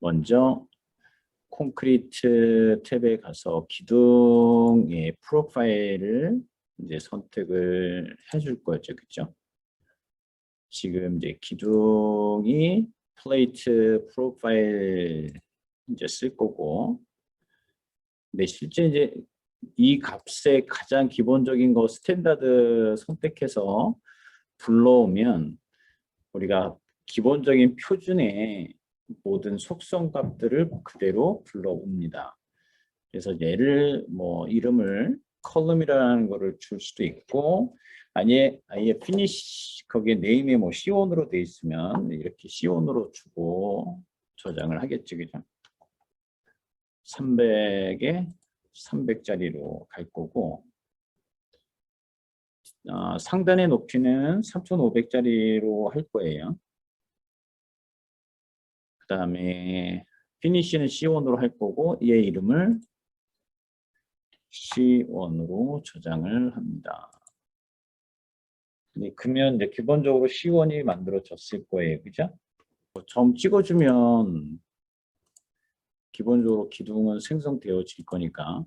먼저 콘크리트 탭에 가서 기둥의 프로파일을 이제 선택을 해줄 거죠, 그죠? 지금 이제 기둥이 플레이트 프로파일 이제 쓸 거고, 근데 실제 이제 이 값의 가장 기본적인 거 스탠다드 선택해서 불러오면 우리가 기본적인 표준의 모든 속성 값들을 그대로 불러옵니다. 그래서 얘를 뭐 이름을 컬럼이라는 거를 줄 수도 있고, 아예 피니시 거기에 네임에 뭐 C1으로 돼 있으면 이렇게 C1으로 주고 저장을 하겠지, 그죠? 300에 300짜리로 갈 거고, 상단의 높이는 3500짜리로 할 거예요. 그 다음에 피니쉬는 C1으로 할 거고, 얘 이름을 C1으로 저장을 합니다. 그러면 이제 기본적으로 C1이 만들어졌을 거예요, 그죠? 점 찍어주면 기본적으로 기둥은 생성되어질 거니까.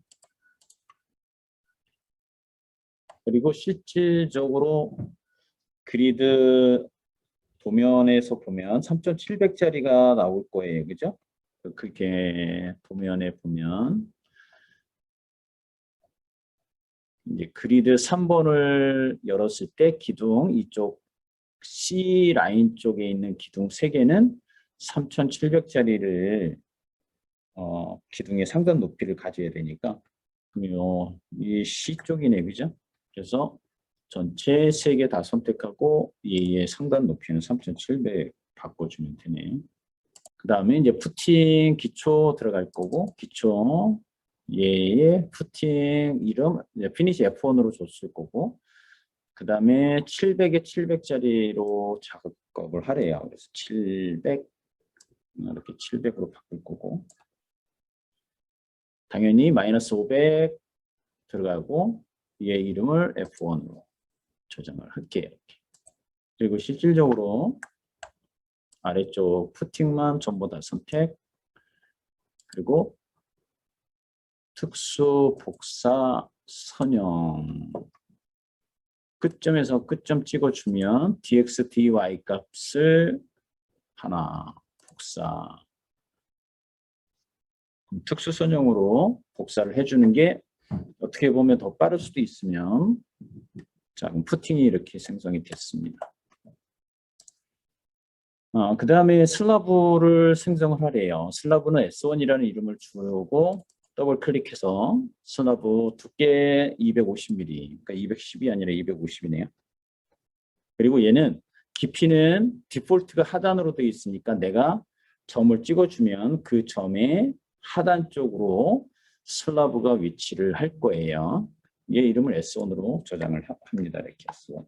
그리고 실질적으로 그리드 도면에서 보면 3700짜리가 나올 거예요, 그죠? 그게 도면에 보면 이제 그리드 3번을 열었을 때 기둥 이쪽 C 라인 쪽에 있는 기둥 3개는 3700짜리를 기둥의 상단 높이를 가져야 되니까, 그러면 이 C 쪽이네, 그죠? 그래서 전체 3개 다 선택하고 얘의 상단 높이는 3700 바꿔주면 되네. 그 다음에 이제 푸팅 기초 들어갈 거고, 기초 얘의 푸팅 이름 피니시 F1으로 줬을 거고, 그 다음에 700에 700짜리로 작업을 하래요. 그래서 700 이렇게 700으로 바꿀 거고, 당연히 마이너스 500 들어가고 얘 이름을 F1으로 저장을 할게요. 이렇게. 그리고 실질적으로 아래쪽 푸팅만 전부 다 선택, 그리고 특수 복사 선형 끝점에서 끝점 찍어주면 dx, dy 값을 하나 복사, 특수 선형으로 복사를 해주는 게 어떻게 보면 더 빠를 수도 있으면, 자, 그럼 푸팅이 이렇게 생성이 됐습니다. 그 다음에 슬라브를 생성을 하래요. 슬라브는 S1이라는 이름을 주고 더블 클릭해서 슬라브 두께 250mm, 그러니까 210이 아니라 250이네요. 그리고 얘는 깊이는 디폴트가 하단으로 되어 있으니까 내가 점을 찍어주면 그 점의 하단 쪽으로 슬라브가 위치를 할 거예요. 얘 이름을 S1으로 저장을 합니다. 이렇게 S1.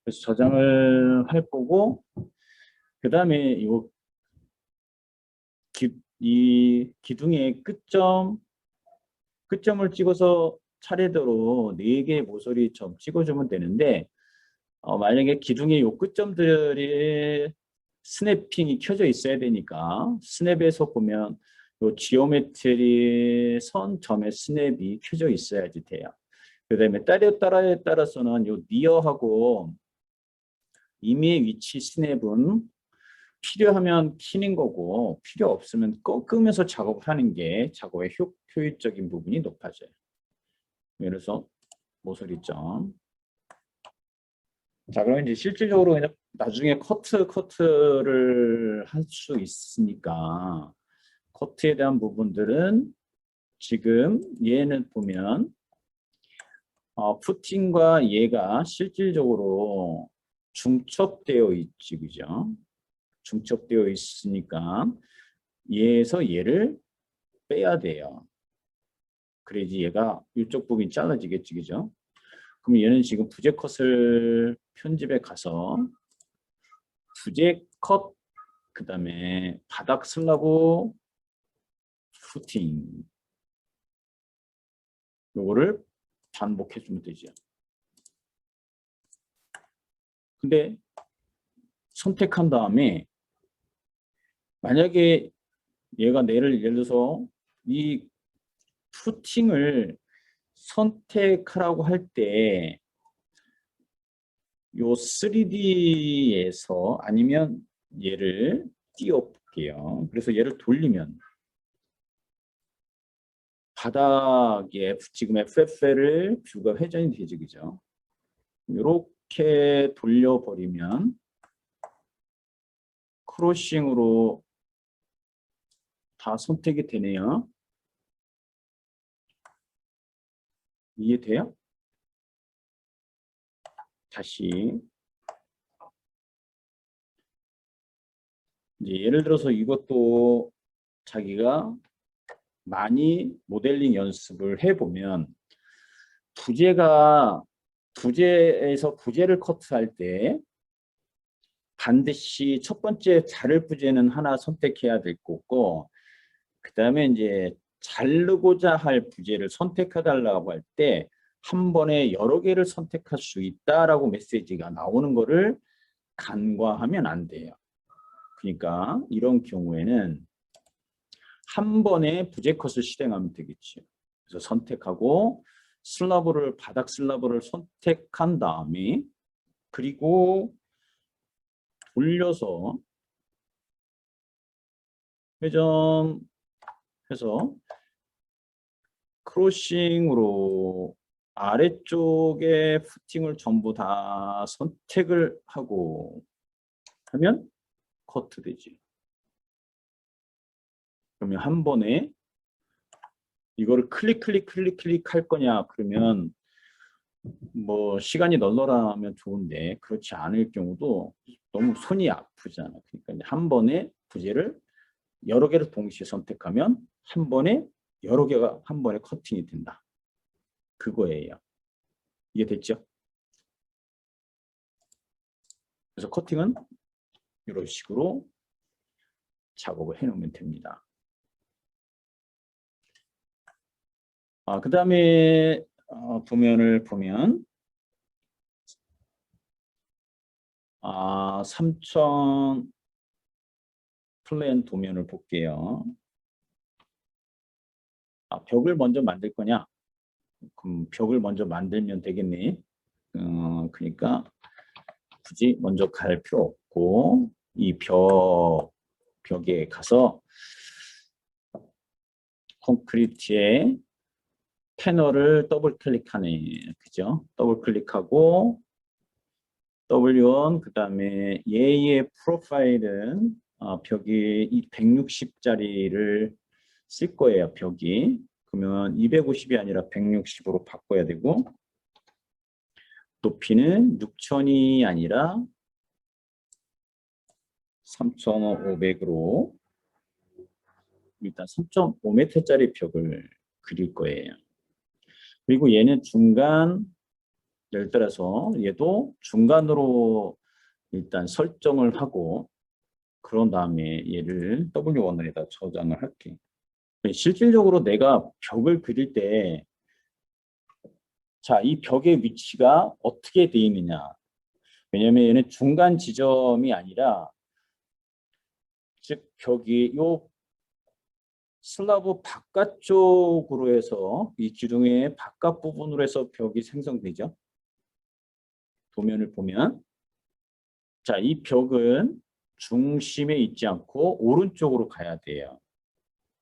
그래서 저장을 할 거고, 그 다음에 이 기둥의 끝점을 찍어서 차례대로 4개의 모서리 점 찍어주면 되는데, 만약에 기둥의 요 끝점들이 스냅핑이 켜져 있어야 되니까, 스냅에서 보면 요 지오메트리 선 점의 스냅이 켜져 있어야지 돼요. 그 다음에 따라에 따라서는 요 니어하고 임의의 위치 스냅은 필요하면 키는 거고, 필요 없으면 꺾으면서 작업을 하는 게 작업의 효율적인 부분이 높아져요. 예를 들어서 모서리점. 자, 그러면 이제 실질적으로 그냥 나중에 커트를 할 수 있으니까, 커트에 대한 부분들은 지금 얘는 보면 푸팅과 얘가 실질적으로 중첩되어 있지, 그죠? 중첩되어 있으니까 얘에서 얘를 빼야 돼요. 그래야지 얘가 이쪽 부분이 잘라지겠지, 그죠? 그럼 얘는 지금 부재 컷을 편집에 가서 부재 컷, 그 다음에 바닥 슬라브 푸팅, 요거를 반복해 주면 되죠. 근데 선택한 다음에 만약에 얘가 예를 들어서 이 푸팅을 선택하라고 할 때 요 3D에서 아니면 얘를 띄워볼게요. 그래서 얘를 돌리면 바닥에 지금 FFL을 뷰가 회전이 되죠. 그죠? 이렇게 돌려버리면 크로싱으로 다 선택이 되네요. 이해돼요? 다시 이제 예를 들어서 이것도 자기가 많이 모델링 연습을 해보면 부재에서 부재를 커트할 때 반드시 첫 번째 자를 부재는 하나 선택해야 될 거고, 그 다음에 이제 자르고자 할 부재를 선택해달라고 할 때 한 번에 여러 개를 선택할 수 있다라고 메시지가 나오는 거를 간과하면 안 돼요. 그러니까 이런 경우에는 한 번에 부재 컷을 실행하면 되겠죠. 그래서 선택하고 바닥 슬라브를 선택한 다음에 그리고 돌려서 회전해서 크로싱으로 아래쪽에 푸팅을 전부 다 선택을 하고 하면 커트 되지. 그러면 한 번에 이거를 클릭 할 거냐 그러면 뭐 시간이 널널하면 좋은데 그렇지 않을 경우도 너무 손이 아프잖아. 그러니까 한 번에 부재를 여러 개를 동시에 선택하면 한 번에 여러 개가 한 번에 커팅이 된다. 그거예요. 이해됐죠? 그래서 커팅은 이런 식으로 작업을 해놓으면 됩니다. 그 다음에 도면을 보면 3000 플랜 도면을 볼게요. 벽을 먼저 만들 거냐? 그럼 벽을 먼저 만들면 되겠네. 그러니까 굳이 먼저 갈 필요 없고 이 벽에 가서 콘크리트에 패널을 더블 클릭하네. 그죠? 더블 클릭하고 W1 그 다음에 얘의 프로파일은 벽이 160짜리를 쓸 거예요. 벽이. 그러면 250이 아니라 160으로 바꿔야 되고 높이는 6000이 아니라 3500으로 일단 3.5m짜리 벽을 그릴 거예요. 그리고 얘는 예를 따라서 얘도 중간으로 일단 설정을 하고 그런 다음에 얘를 W1에다 저장을 할게. 실질적으로 내가 벽을 그릴 때 자, 이 벽의 위치가 어떻게 되어 있느냐. 왜냐하면 얘는 중간 지점이 아니라 즉 벽이 요 슬라브 바깥쪽으로 해서 이 기둥의 바깥 부분으로 해서 벽이 생성되죠. 도면을 보면 자, 이 벽은 중심에 있지 않고 오른쪽으로 가야 돼요.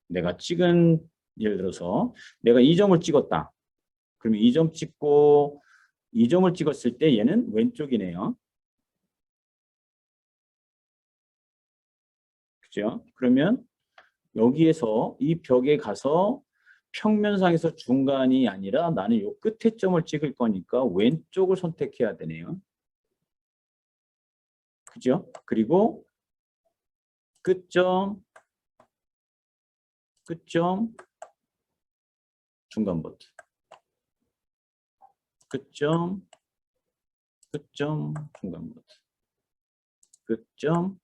내가 찍은 예를 들어서 내가 이 점을 찍었다. 그러면 이 점 찍고 이 점을 찍었을 때 얘는 왼쪽이네요. 그죠? 그러면 여기에서 이 벽에 가서 평면상에서 중간이 아니라 나는 요 끝에 점을 찍을 거니까 왼쪽을 선택해야 되네요. 그죠? 그리고 끝점, 중간 버튼. 끝점, 중간 버튼. 끝점,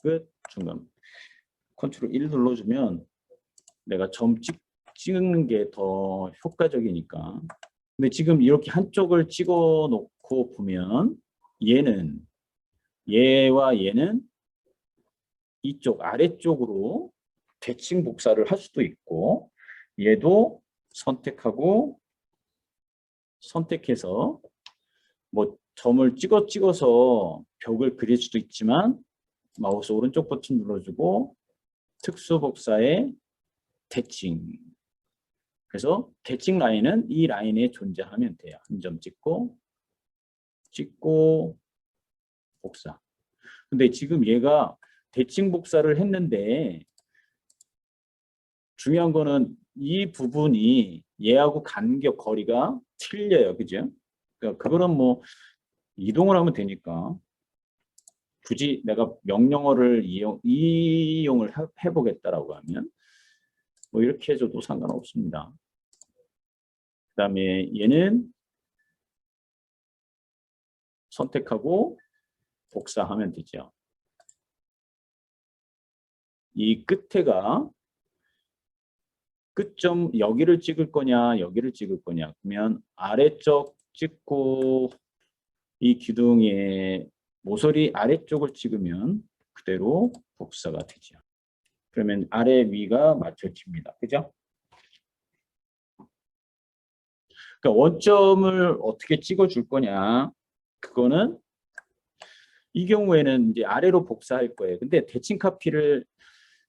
끝, 중간. 컨트롤 1 눌러주면 내가 점 찍는 게 더 효과적이니까. 근데 지금 이렇게 한쪽을 찍어 놓고 보면 얘와 얘는 이쪽 아래쪽으로 대칭 복사를 할 수도 있고 얘도 선택해서 뭐 점을 찍어서 벽을 그릴 수도 있지만 마우스 오른쪽 버튼 눌러주고 특수 복사의 대칭. 그래서 대칭 라인은 이 라인에 존재하면 돼요. 한 점 찍고 복사. 근데 지금 얘가 대칭 복사를 했는데 중요한 거는 이 부분이 얘하고 간격 거리가 틀려요. 그죠? 그러니까 그거는 뭐 이동을 하면 되니까 굳이 내가 명령어를 이용을 해보겠다라고 하면 뭐 이렇게 해줘도 상관없습니다. 그 다음에 얘는 선택하고 복사하면 되죠. 이 끝에가 끝점 여기를 찍을 거냐 여기를 찍을 거냐 그러면 아래쪽 찍고 이 기둥의 모서리 아래쪽을 찍으면 그대로 복사가 되죠. 그러면 아래 위가 맞춰집니다. 그죠? 그러니까 원점을 어떻게 찍어줄 거냐 그거는 이 경우에는 이제 아래로 복사할 거예요. 근데 대칭 카피를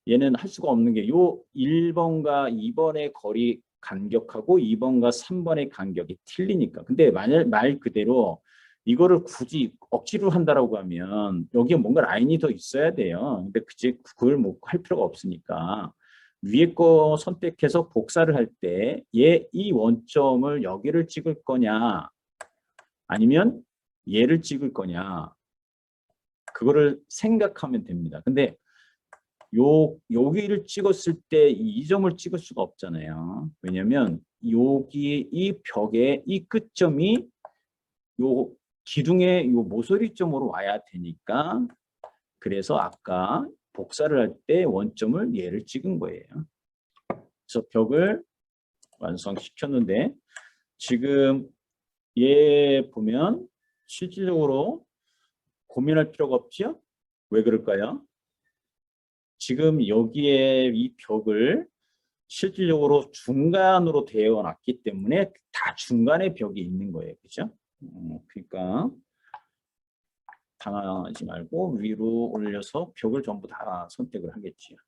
얘는 할 수가 없는 게 요 1번과 2번의 거리 간격하고 2번과 3번의 간격이 틀리니까. 근데 말 그대로 이거를 굳이 억지로 한다라고 하면 여기에 뭔가 라인이 더 있어야 돼요. 근데 그걸 뭐 할 필요가 없으니까 위에 거 선택해서 복사를 할 때 이 원점을 여기를 찍을 거냐 아니면 얘를 찍을 거냐 그거를 생각하면 됩니다. 근데 여기를 찍었을 때 이 점을 찍을 수가 없잖아요. 왜냐면 여기 이 벽의 이 끝점이 요 기둥의 요 모서리점으로 와야 되니까 그래서 아까 복사를 할 때 원점을 얘를 찍은 거예요. 그래서 벽을 완성시켰는데 지금 얘 보면 실질적으로 고민할 필요가 없죠? 왜 그럴까요? 지금 여기에 이 벽을 실질적으로 중간으로 되어 놨기 때문에 다 중간에 벽이 있는 거예요. 그죠? 그러니까 당황하지 말고 위로 올려서 벽을 전부 다 선택을 하겠지요.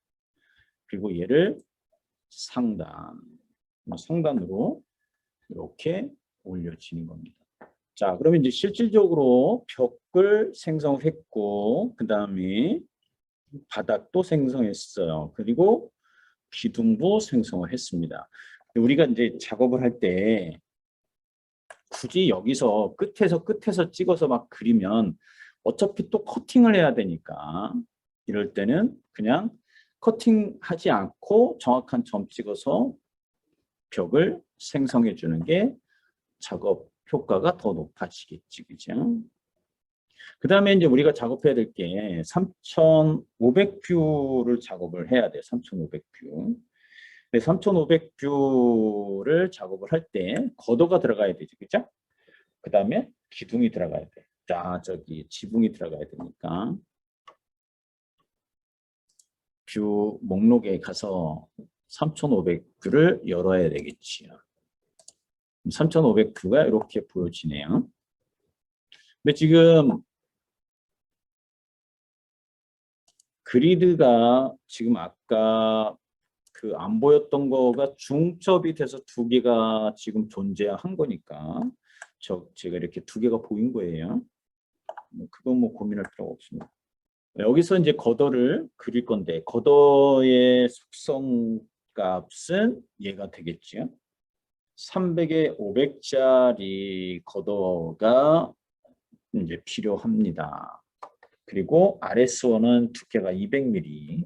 그리고 얘를 상단으로 이렇게 올려지는 겁니다. 자, 그러면 이제 실질적으로 벽을 생성했고 그 다음에 바닥도 생성했어요. 그리고 기둥도 생성을 했습니다. 우리가 이제 작업을 할 때 굳이 여기서 끝에서 찍어서 막 그리면 어차피 또 커팅을 해야 되니까 이럴 때는 그냥 커팅하지 않고 정확한 점 찍어서 벽을 생성해 주는 게 작업 효과가 더 높아지겠지. 그죠? 그 다음에 이제 우리가 작업해야 될 게 3500뷰를 작업을 해야 돼요. 3500뷰. 3500뷰를 작업을 할 때 걷어가 들어가야 되죠. 그죠? 그 다음에 기둥이 들어가야 돼. 자, 저기 지붕이 들어가야 되니까 뷰 목록에 가서 3500뷰를 열어야 되겠지요. 3500뷰가 이렇게 보여지네요. 근데 지금 그리드가 지금 아까 그 안 보였던 거가 중첩이 돼서 두 개가 지금 존재한 거니까 제가 이렇게 두 개가 보인 거예요. 그건 뭐 고민할 필요가 없습니다. 여기서 이제 걷어를 그릴 건데 걷어의 속성 값은 얘가 되겠죠. 300에 500짜리 걷어가 이제 필요합니다. 그리고 RS1은 두께가 200mm.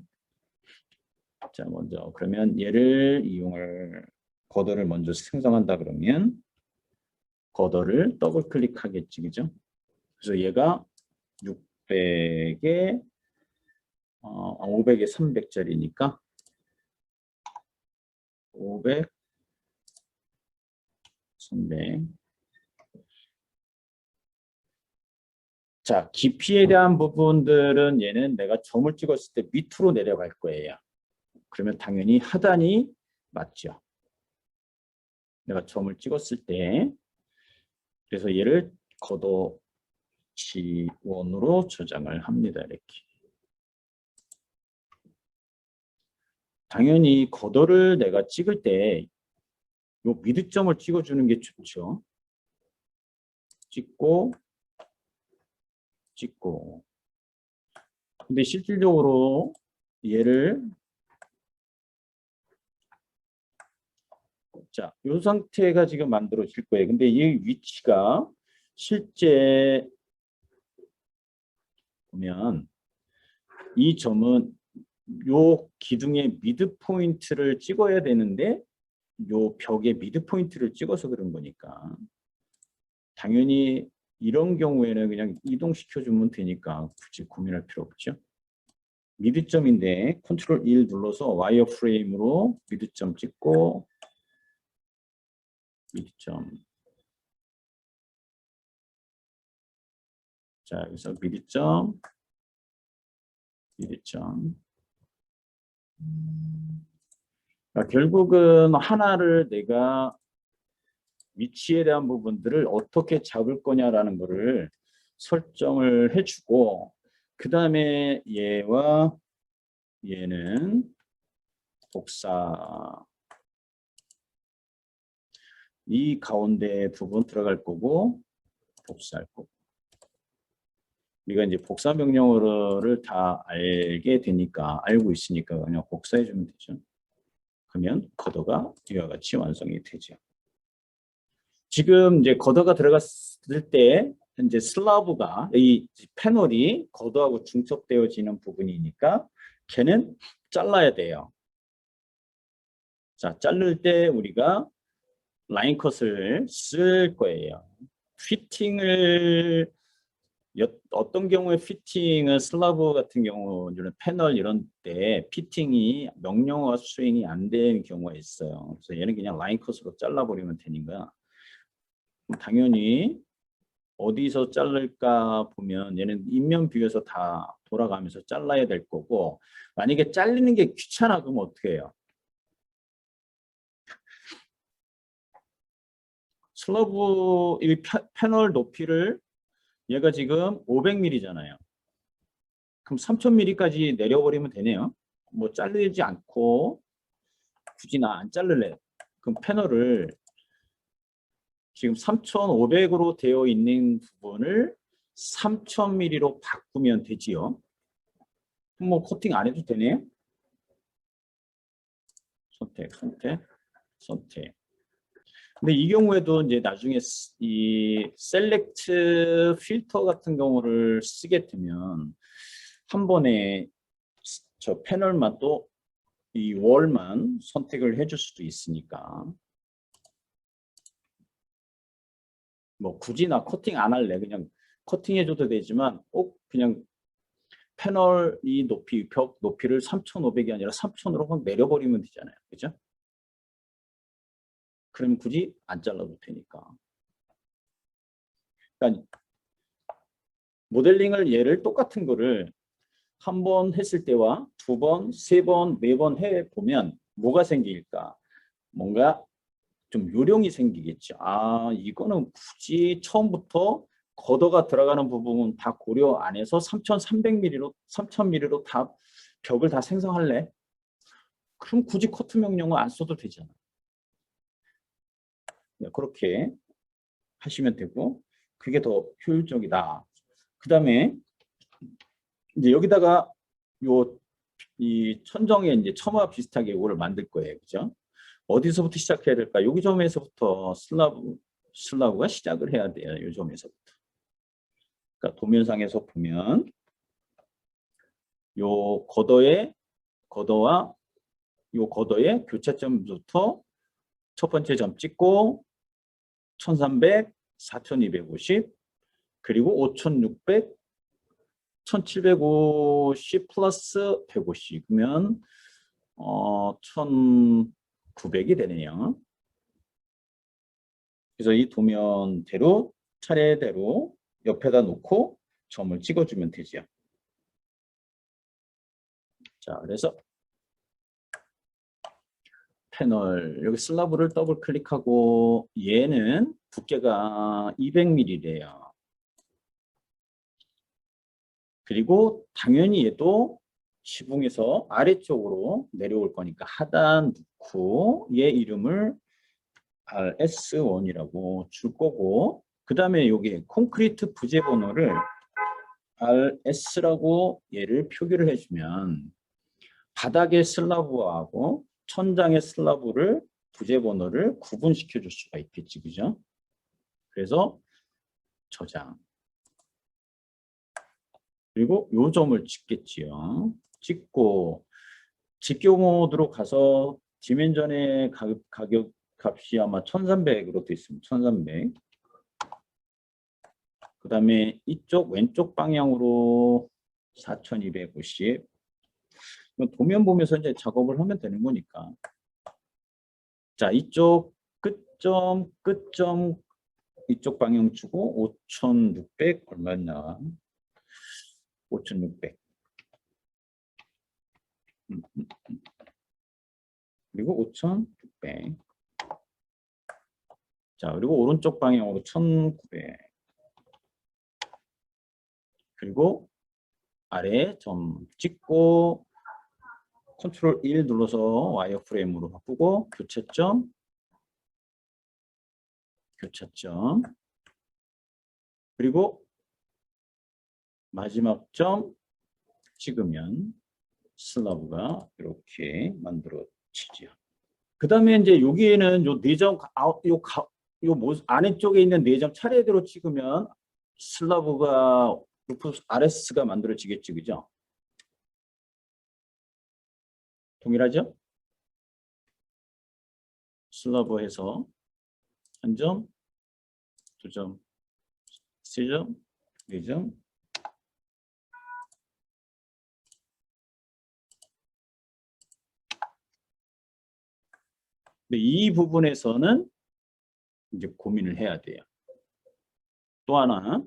자, 먼저 그러면 얘를 걷어를 먼저 생성한다 그러면 걷어를 더블 클릭하겠지, 그죠? 그래서 얘가 600에 500에 300짜리니까 500, 300. 자, 깊이에 대한 부분들은 얘는 내가 점을 찍었을 때 밑으로 내려갈 거예요. 그러면 당연히 하단이 맞죠. 내가 점을 찍었을 때. 그래서 얘를 걷어 지원으로 저장을 합니다. 이렇게. 당연히 걷어를 내가 찍을 때 요 미드점을 찍어주는 게 좋죠. 찍고 근데 실질적으로 얘를 자, 이 상태가 지금 만들어질 거예요. 근데 이 위치가 실제 보면 이 점은 요 기둥의 미드 포인트를 찍어야 되는데 요 벽에 미드 포인트를 찍어서 그런 거니까 당연히 이런 경우에는 그냥 이동시켜 주면 되니까 굳이 고민할 필요 없죠. 미드점인데 컨트롤 1 눌러서 와이어 프레임으로 미드점 찍고 미드점. 자, 여기서 미드점. 그러니까 결국은 하나를 내가 위치에 대한 부분들을 어떻게 잡을 거냐라는 거를 설정을 해주고 그 다음에 얘와 얘는 복사 이 가운데 부분 들어갈 거고 복사할 거고 우리가 이제 복사 명령어를 다 알게 되니까 알고 있으니까 그냥 복사해 주면 되죠. 그러면 걷어가 이와 같이 완성이 되죠. 지금 이제 걷어가 들어갔을 때 이제 슬라브가 이 패널이 걷어하고 중첩되어지는 부분이니까 걔는 잘라야 돼요. 자, 자를 때 우리가 라인 컷을 쓸 거예요. 피팅을 어떤 경우에 피팅은 슬라브 같은 경우는 패널 이런 때 피팅이 명령어가 수행이 안 되는 경우가 있어요. 그래서 얘는 그냥 라인 컷으로 잘라버리면 되니까 당연히 어디서 자를까 보면 얘는 인면 뷰에서 다 돌아가면서 잘라야 될 거고 만약에 잘리는 게 귀찮아 그러면 어떻게 해요? 슬러브 이 패널 높이를 얘가 지금 500mm잖아요. 그럼 3000mm까지 내려버리면 되네요. 뭐 자르지 않고 굳이 나 안 자를래. 그럼 패널을 지금 3500으로 되어 있는 부분을 3000mm로 바꾸면 되지요. 뭐 코팅 안 해도 되네. 선택. 근데 이 경우에도 이제 나중에 이 셀렉트 필터 같은 경우를 쓰게 되면 한 번에 저 패널만 또 이 월만 선택을 해줄 수도 있으니까 뭐 굳이 나 커팅 안 할래 그냥 커팅 해줘도 되지만 꼭 그냥 패널 이 높이 벽 높이를 3500이 아니라 3000으로 확 내려버리면 되잖아요. 그죠? 그러면 굳이 안 잘라도 되니까. 그러니까 모델링을 얘를 똑같은 거를 한 번 했을 때와 두 번, 세 번, 네 번 해보면 뭐가 생길까? 뭔가 좀 요령이 생기겠죠. 아, 이거는 굳이 처음부터 걷어가 들어가는 부분은 다 고려 안 해서 3300mm로, 3000mm로 다 벽을 다 생성할래? 그럼 굳이 커트 명령을 안 써도 되잖아. 네, 그렇게 하시면 되고 그게 더 효율적이다. 그 다음에 이제 여기다가 이 천정에 이제 첨화 비슷하게 이거를 만들 거예요. 그죠? 어디서부터 시작해야 될까? 여기 점에서부터 슬라브가 시작을 해야 돼요. 이 점에서부터. 그러니까 도면상에서 보면 요 걷어와 요 걷어의 교차점부터 첫 번째 점 찍고 1300, 4250 그리고 5600 1750 플러스 150이면 1900이 되네요. 그래서 이 도면대로 차례대로 옆에다 놓고 점을 찍어주면 되죠. 자, 그래서 패널 여기 슬라브를 더블 클릭하고 얘는 두께가 200mm래요. 그리고 당연히 얘도 지붕에서 아래쪽으로 내려올 거니까 하단 넣고 얘 이름을 RS1이라고 줄 거고, 그 다음에 여기 콘크리트 부재 번호를 RS라고 얘를 표기를 해주면 바닥의 슬라브하고 천장의 슬라브를 부재 번호를 구분시켜 줄 수가 있겠지, 그죠? 그래서 저장. 그리고 요 점을 찍겠지요. 찍고 집교 모드로 가서 디멘전의 가격 값이 아마 1300으로 되어 있습니다. 1300. 그 다음에 이쪽 왼쪽 방향으로 4250. 도면 보면서 이제 작업을 하면 되는 거니까. 자, 이쪽 끝점 이쪽 방향 주고 5600 얼마나? 5600. 그리고 5600. 자, 그리고 오른쪽 방향으로 1900. 그리고 아래 점 찍고 컨트롤 1 눌러서 와이어프레임으로 바꾸고 교차점. 그리고 마지막 점 찍으면 슬라브가 이렇게 만들어지죠. 그 다음에 이제 여기에는 요 4점, 요 안쪽에 있는 4점 차례대로 찍으면 슬라브가 루프 RS가 만들어지겠지, 그죠? 동일하죠? 슬라브에서 1점, 2점, 3점, 4점. 근데 이 부분에서는 이제 고민을 해야 돼요. 또 하나,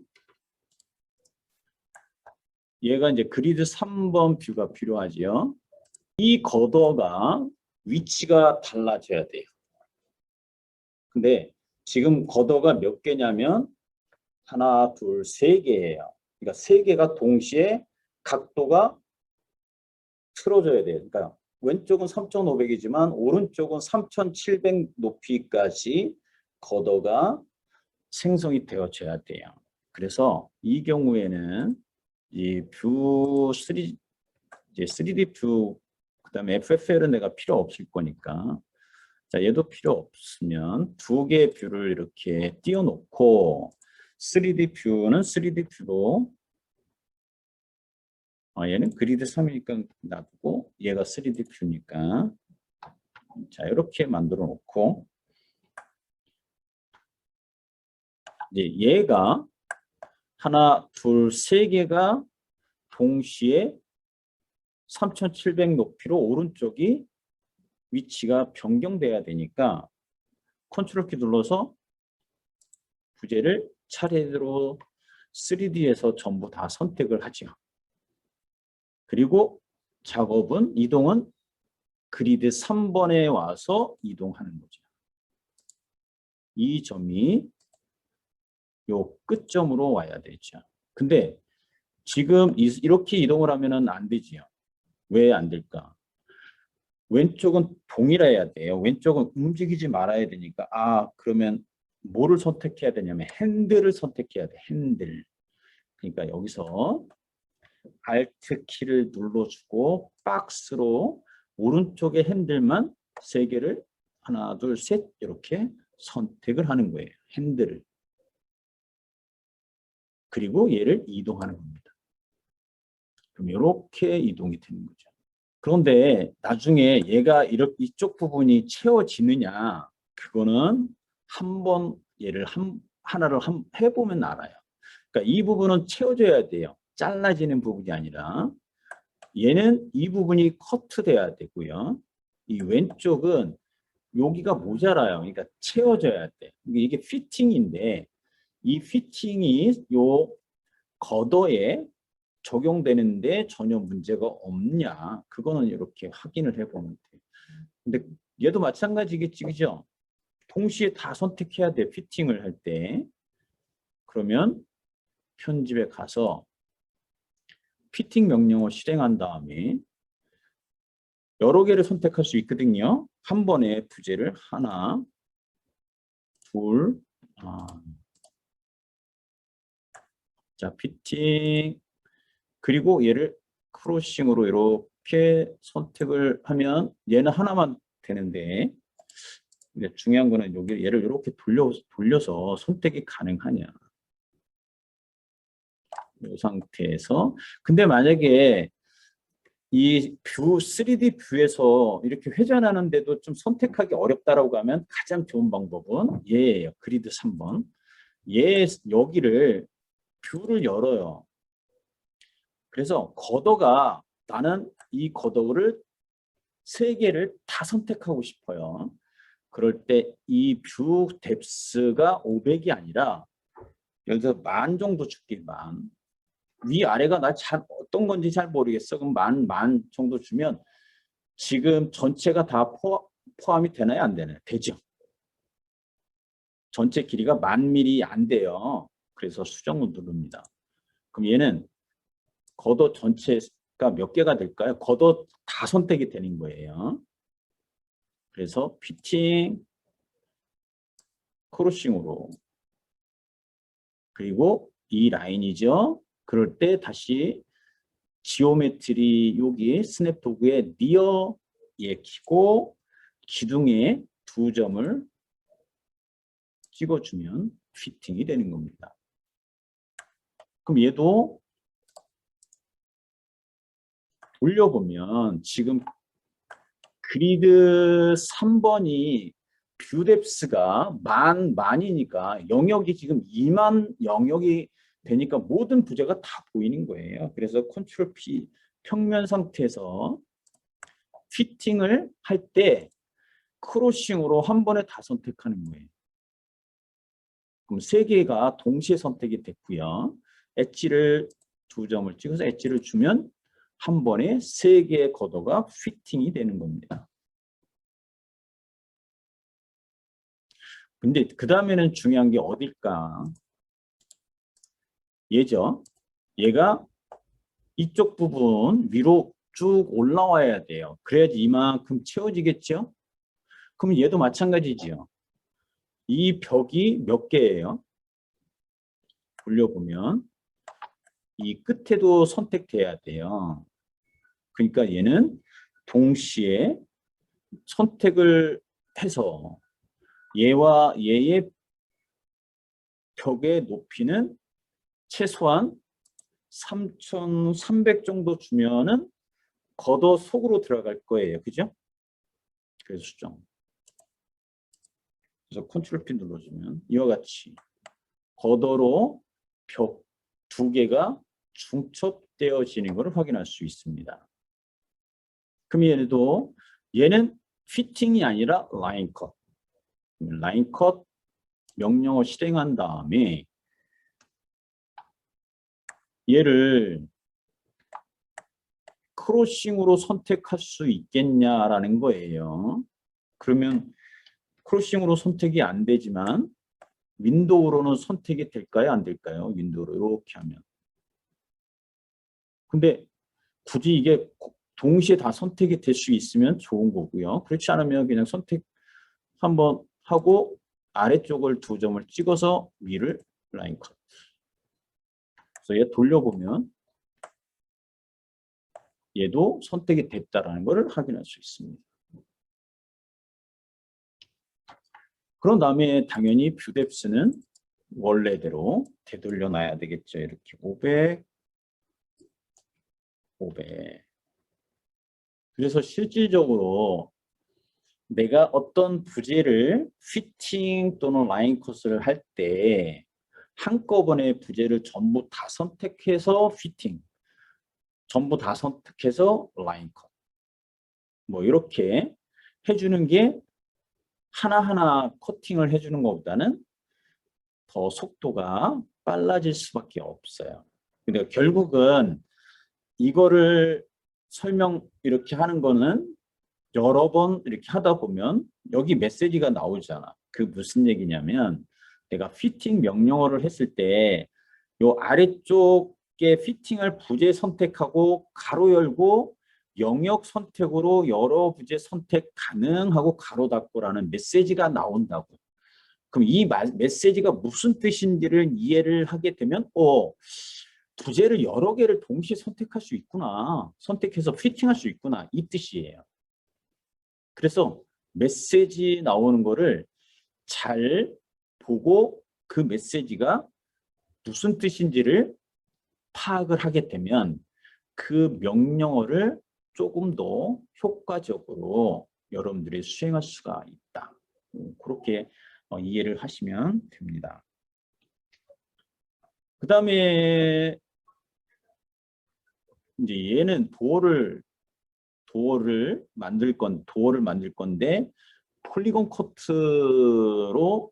얘가 이제 그리드 3번 뷰가 필요하지요. 이 걷어가 위치가 달라져야 돼요. 근데 지금 걷어가 몇 개냐면 하나, 둘, 세 개예요. 그러니까 세 개가 동시에 각도가 틀어져야 돼요. 그러니까 왼쪽은 3,500이지만 오른쪽은 3,700 높이까지 걷어가 생성이 되어져야 돼요. 그래서 이 경우에는 이 뷰 3, 이제 3D 뷰, 그다음에 FFL은 내가 필요 없을 거니까, 자, 얘도 필요 없으면 두 개의 뷰를 이렇게 띄워놓고 3D 뷰는 3D 뷰로, 얘는 그리드 3이니까 놔두고 얘가 3D 뷰니까, 자, 이렇게 만들어 놓고 이제 얘가 하나, 둘, 세 개가 동시에 3,700 높이로 오른쪽이 위치가 변경돼야 되니까 컨트롤 키 눌러서 부재를 차례대로 3D에서 전부 다 선택을 하죠. 그리고 작업은, 이동은 그리드 3번에 와서 이동하는 거죠. 이 점이 요 끝점으로 와야 되죠. 근데 지금 이렇게 이동을 하면은 안 되지요. 왜 안 될까? 왼쪽은 동일해야 돼요. 왼쪽은 움직이지 말아야 되니까, 그러면 뭐를 선택해야 되냐면 핸들을 선택해야 돼. 핸들. 그러니까 여기서 Alt 키를 눌러주고 박스로 오른쪽에 핸들만 3개를 하나, 둘, 셋 이렇게 선택을 하는 거예요. 핸들을. 그리고 얘를 이동하는 겁니다. 그럼 이렇게 이동이 되는 거죠. 그런데 나중에 얘가 이렇게 이쪽 부분이 채워지느냐, 그거는 한번 얘를 하나를 해보면 알아요. 그러니까 이 부분은 채워져야 돼요. 잘라지는 부분이 아니라. 얘는 이 부분이 커트돼야 되고요. 이 왼쪽은 여기가 모자라요. 그러니까 채워져야 돼. 이게 피팅인데 이 피팅이 요 걷어에 적용되는데 전혀 문제가 없냐, 그거는 이렇게 확인을 해보면 돼요. 근데 얘도 마찬가지겠지, 그죠? 동시에 다 선택해야 돼, 피팅을 할 때. 그러면 편집에 가서 피팅 명령어 실행한 다음에 여러 개를 선택할 수 있거든요. 한 번에 부재를 하나, 둘, 자, 피팅, 그리고 얘를 크로싱으로 이렇게 선택을 하면 얘는 하나만 되는데, 근데 중요한 거는 여기 얘를 이렇게 돌려서 선택이 가능하냐. 이 상태에서. 근데 만약에 이 뷰, 3D 뷰에서 이렇게 회전하는데도 좀 선택하기 어렵다라고 하면 가장 좋은 방법은 얘예요. 그리드 3번. 여기를 뷰를 열어요. 그래서 걷어가, 나는 이 걷어를 3개를 다 선택하고 싶어요. 그럴 때 이 뷰 뎁스가 500이 아니라 예를 들어 10,000 정도 줄게. 10,000. 위아래가 나 잘 어떤 건지 잘 모르겠어. 그럼 10,000 정도 주면 지금 전체가 다 포함이 되나요? 안 되나요? 되죠. 전체 길이가 10,000mm 안 돼요. 그래서 수정을 누릅니다. 그럼 얘는 걷어 전체가 몇 개가 될까요? 걷어 다 선택이 되는 거예요. 그래서 피팅, 크로싱으로. 그리고 이 라인이죠. 그럴 때 다시 지오메트리 여기 스냅 도구에 니어에 키고 기둥에 2점을 찍어주면 피팅이 되는 겁니다. 그럼 얘도 올려보면 지금 그리드 3번이 뷰 뎁스가 만이니까 영역이 지금 2만 영역이 되니까 모든 부재가 다 보이는 거예요. 그래서 컨트롤 P 평면 상태에서 피팅을 할 때 크로싱으로 한 번에 다 선택하는 거예요. 그럼 3개가 동시에 선택이 됐고요. 엣지를 2점을 찍어서 엣지를 주면 한 번에 3개의 걷어가 피팅이 되는 겁니다. 근데 그 다음에는 중요한 게 어딜까? 얘죠. 얘가 이쪽 부분 위로 쭉 올라와야 돼요. 그래야지 이만큼 채워지겠죠? 그럼 얘도 마찬가지지요. 이 벽이 몇 개예요? 돌려보면 이 끝에도 선택돼야 돼요. 그러니까 얘는 동시에 선택을 해서 얘와 얘의 벽의 높이는 최소한 3,300 정도 주면은 걷어 속으로 들어갈 거예요. 그죠? 그래서 수정. 그래서 컨트롤 P 눌러주면 이와 같이 걷어로 벽 2개가 중첩되어지는 것을 확인할 수 있습니다. 그럼 얘는 피팅이 아니라 라인 컷. 라인 컷 명령어 실행한 다음에 얘를 크로싱으로 선택할 수 있겠냐라는 거예요. 그러면 크로싱으로 선택이 안 되지만 윈도우로는 선택이 될까요? 안 될까요? 윈도우로 이렇게 하면. 근데 굳이 이게 동시에 다 선택이 될 수 있으면 좋은 거고요. 그렇지 않으면 그냥 선택 한번 하고 아래쪽을 2점을 찍어서 위를 라인 컷. 그래서 얘 돌려보면 얘도 선택이 됐다라는 것을 확인할 수 있습니다. 그런 다음에 당연히 뷰 뎁스는 원래대로 되돌려 놔야 되겠죠. 이렇게 500, 500. 그래서 실질적으로 내가 어떤 부재를 피팅 또는 라인 컷을 할 때 한꺼번에 부재를 전부 다 선택해서 피팅, 전부 다 선택해서 라인 컷. 뭐 이렇게 해주는 게 하나하나 커팅을 해주는 것보다는 더 속도가 빨라질 수밖에 없어요. 근데 결국은 이거를 설명 이렇게 하는 거는 여러 번 이렇게 하다 보면 여기 메시지가 나오잖아. 그 무슨 얘기냐면 내가 피팅 명령어를 했을 때 요 아래쪽에 피팅을 부재 선택하고 가로 열고 영역 선택으로 여러 부재 선택 가능하고 가로 닫고라는 메시지가 나온다고. 그럼 이 메시지가 무슨 뜻인지를 이해를 하게 되면 부재를 여러 개를 동시에 선택할 수 있구나. 선택해서 피팅할 수 있구나. 이 뜻이에요. 그래서 메시지 나오는 거를 잘 보고 그 메시지가 무슨 뜻인지를 파악을 하게 되면 그 명령어를 조금 더 효과적으로 여러분들이 수행할 수가 있다. 그렇게 이해를 하시면 됩니다. 그 다음에 이제 얘는 도어를 만들 건데 폴리곤 커트로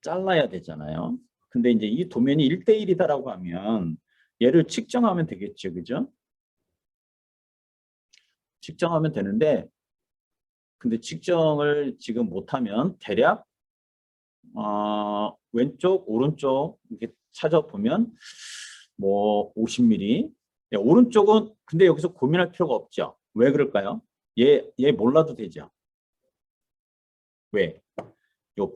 잘라야 되잖아요. 근데 이제 이 도면이 1대1이다라고 하면 얘를 측정하면 되겠죠. 그죠? 측정하면 되는데 근데 측정을 지금 못하면 대략 왼쪽 오른쪽 이렇게 찾아보면 뭐 50mm. 오른쪽은 근데 여기서 고민할 필요가 없죠. 왜 그럴까요? 얘 몰라도 되죠. 왜? 요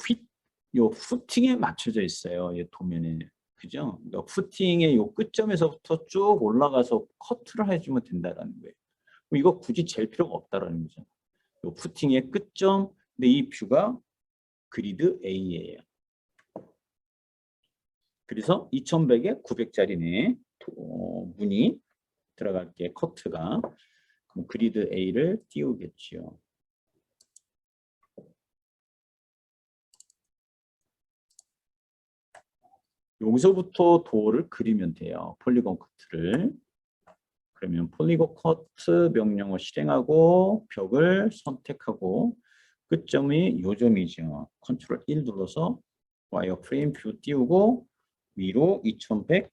푸팅에 맞춰져 있어요. 얘 도면에. 그죠? 그러니까 푸팅의 요 끝점에서부터 쭉 올라가서 커트를 해주면 된다라는 거예요. 그럼 이거 굳이 잴 필요가 없다라는 거죠. 요 푸팅의 끝점, 근데 이 뷰가 그리드 A예요. 그래서 2100에 900짜리네. 문이 들어갈게 커트가. 그럼 그리드 A를 띄우겠죠. 여기서부터 도어를 그리면 돼요. 폴리곤 커트를. 그러면 폴리곤 커트 명령어 실행하고 벽을 선택하고 끝점이 요점이죠. 컨트롤 1 눌러서 와이어 프레임 뷰 띄우고 위로 2100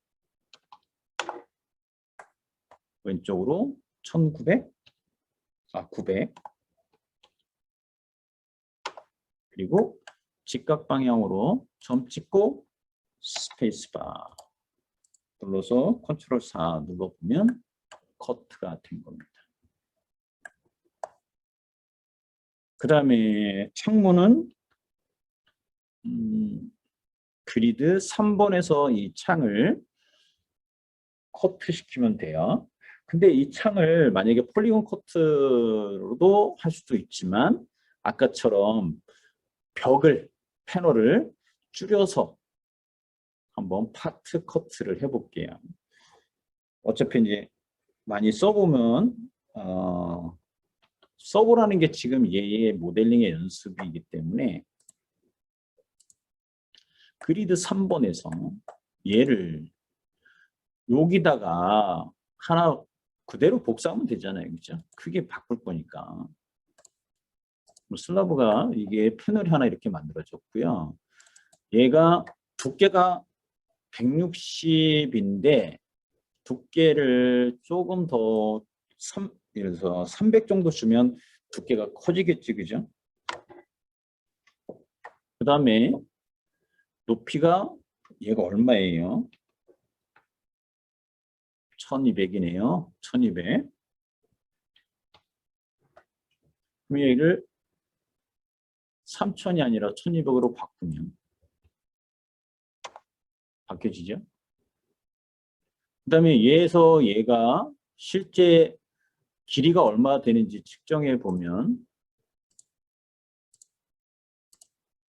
왼쪽으로 1900 900 그리고 직각 방향으로 점 찍고 스페이스바 눌러서 컨트롤 4 눌러보면 커트가 된 겁니다. 그 다음에 창문은 그리드 3번에서 이 창을 커트시키면 돼요. 근데 이 창을 만약에 폴리곤 커트로도 할 수도 있지만 아까처럼 패널을 줄여서 한번 파트 커트를 해볼게요. 어차피 이제 많이 써보면 써보라는 게 지금 얘의 모델링의 연습이기 때문에 그리드 3번에서 얘를 여기다가 하나 그대로 복사하면 되잖아요. 그죠? 크게 바꿀 거니까. 슬라브가 이게 패널이 하나 이렇게 만들어졌고요. 얘가 두께가 160인데 두께를 조금 더 예를 들어서 300 정도 주면 두께가 커지겠지. 그죠? 그 다음에 높이가 얘가 얼마예요? 1200이네요. 1200. 그럼 얘를 3000이 아니라 1200으로 바꾸면 바뀌어지죠? 그 다음에 얘에서 얘가 실제 길이가 얼마 되는지 측정해 보면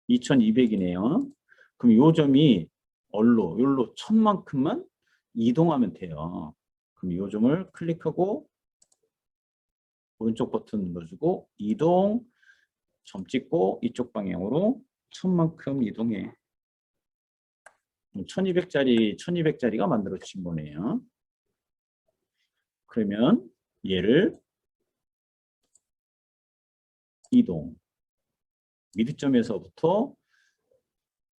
2200이네요. 그럼 요 점이 여기로 1000만큼만 이동하면 돼요. 그럼 요 점을 클릭하고 오른쪽 버튼 눌러주고 이동 점 찍고 이쪽 방향으로 1000만큼 이동해. 1200짜리가 만들어진 거네요. 그러면 얘를 이동 미드점에서부터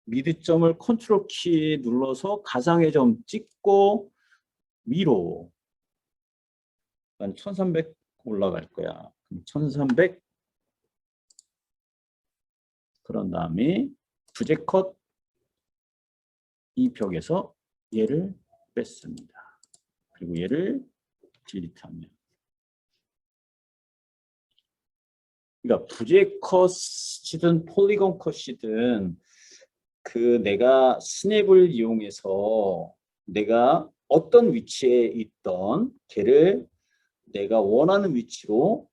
미드점을 컨트롤 키 눌러서 가상의 점 찍고 위로 1300 올라갈 거야. 1300 그런 다음에 부재컷 이 벽에서 얘를 뺐습니다. 그리고 얘를 딜리트하면 그러니까 부재 컷이든 폴리곤 컷이든 그 내가 스냅을 이용해서 내가 어떤 위치에 있던 걔를 내가 원하는 위치로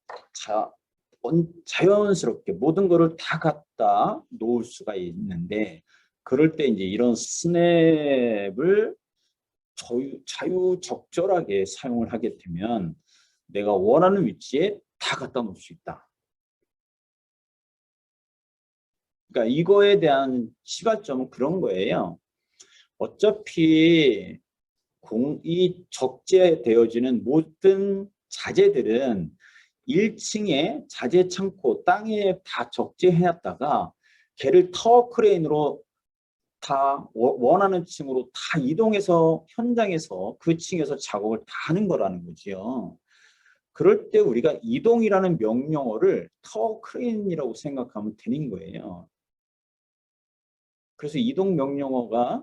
자연스럽게 모든 거를 다 갖다 놓을 수가 있는데 그럴 때 이제 이런 스냅을 자유적절하게 사용을 하게 되면 내가 원하는 위치에 다 갖다 놓을 수 있다. 그러니까 이거에 대한 시발점은 그런 거예요. 어차피 이 적재되어지는 모든 자재들은 1층에 자재 창고 땅에 다 적재해놨다가 걔를 타워 크레인으로 다 원하는 층으로 다 이동해서 현장에서 그 층에서 작업을 다 하는 거라는 거지요. 그럴 때 우리가 이동이라는 명령어를 타워 크레인이라고 생각하면 되는 거예요. 그래서 이동 명령어가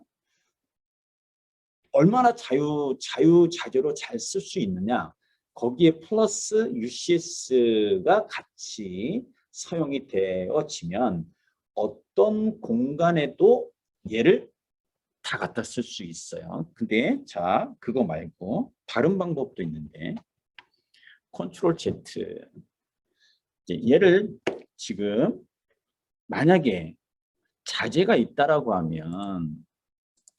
얼마나 자유자재로 잘 쓸 수 있느냐. 거기에 플러스 UCS가 같이 사용이 되어지면 어떤 공간에도 얘를 다 갖다 쓸 수 있어요. 근데 자, 그거 말고 다른 방법도 있는데 컨트롤 Z 얘를 지금 만약에 자재가 있다라고 하면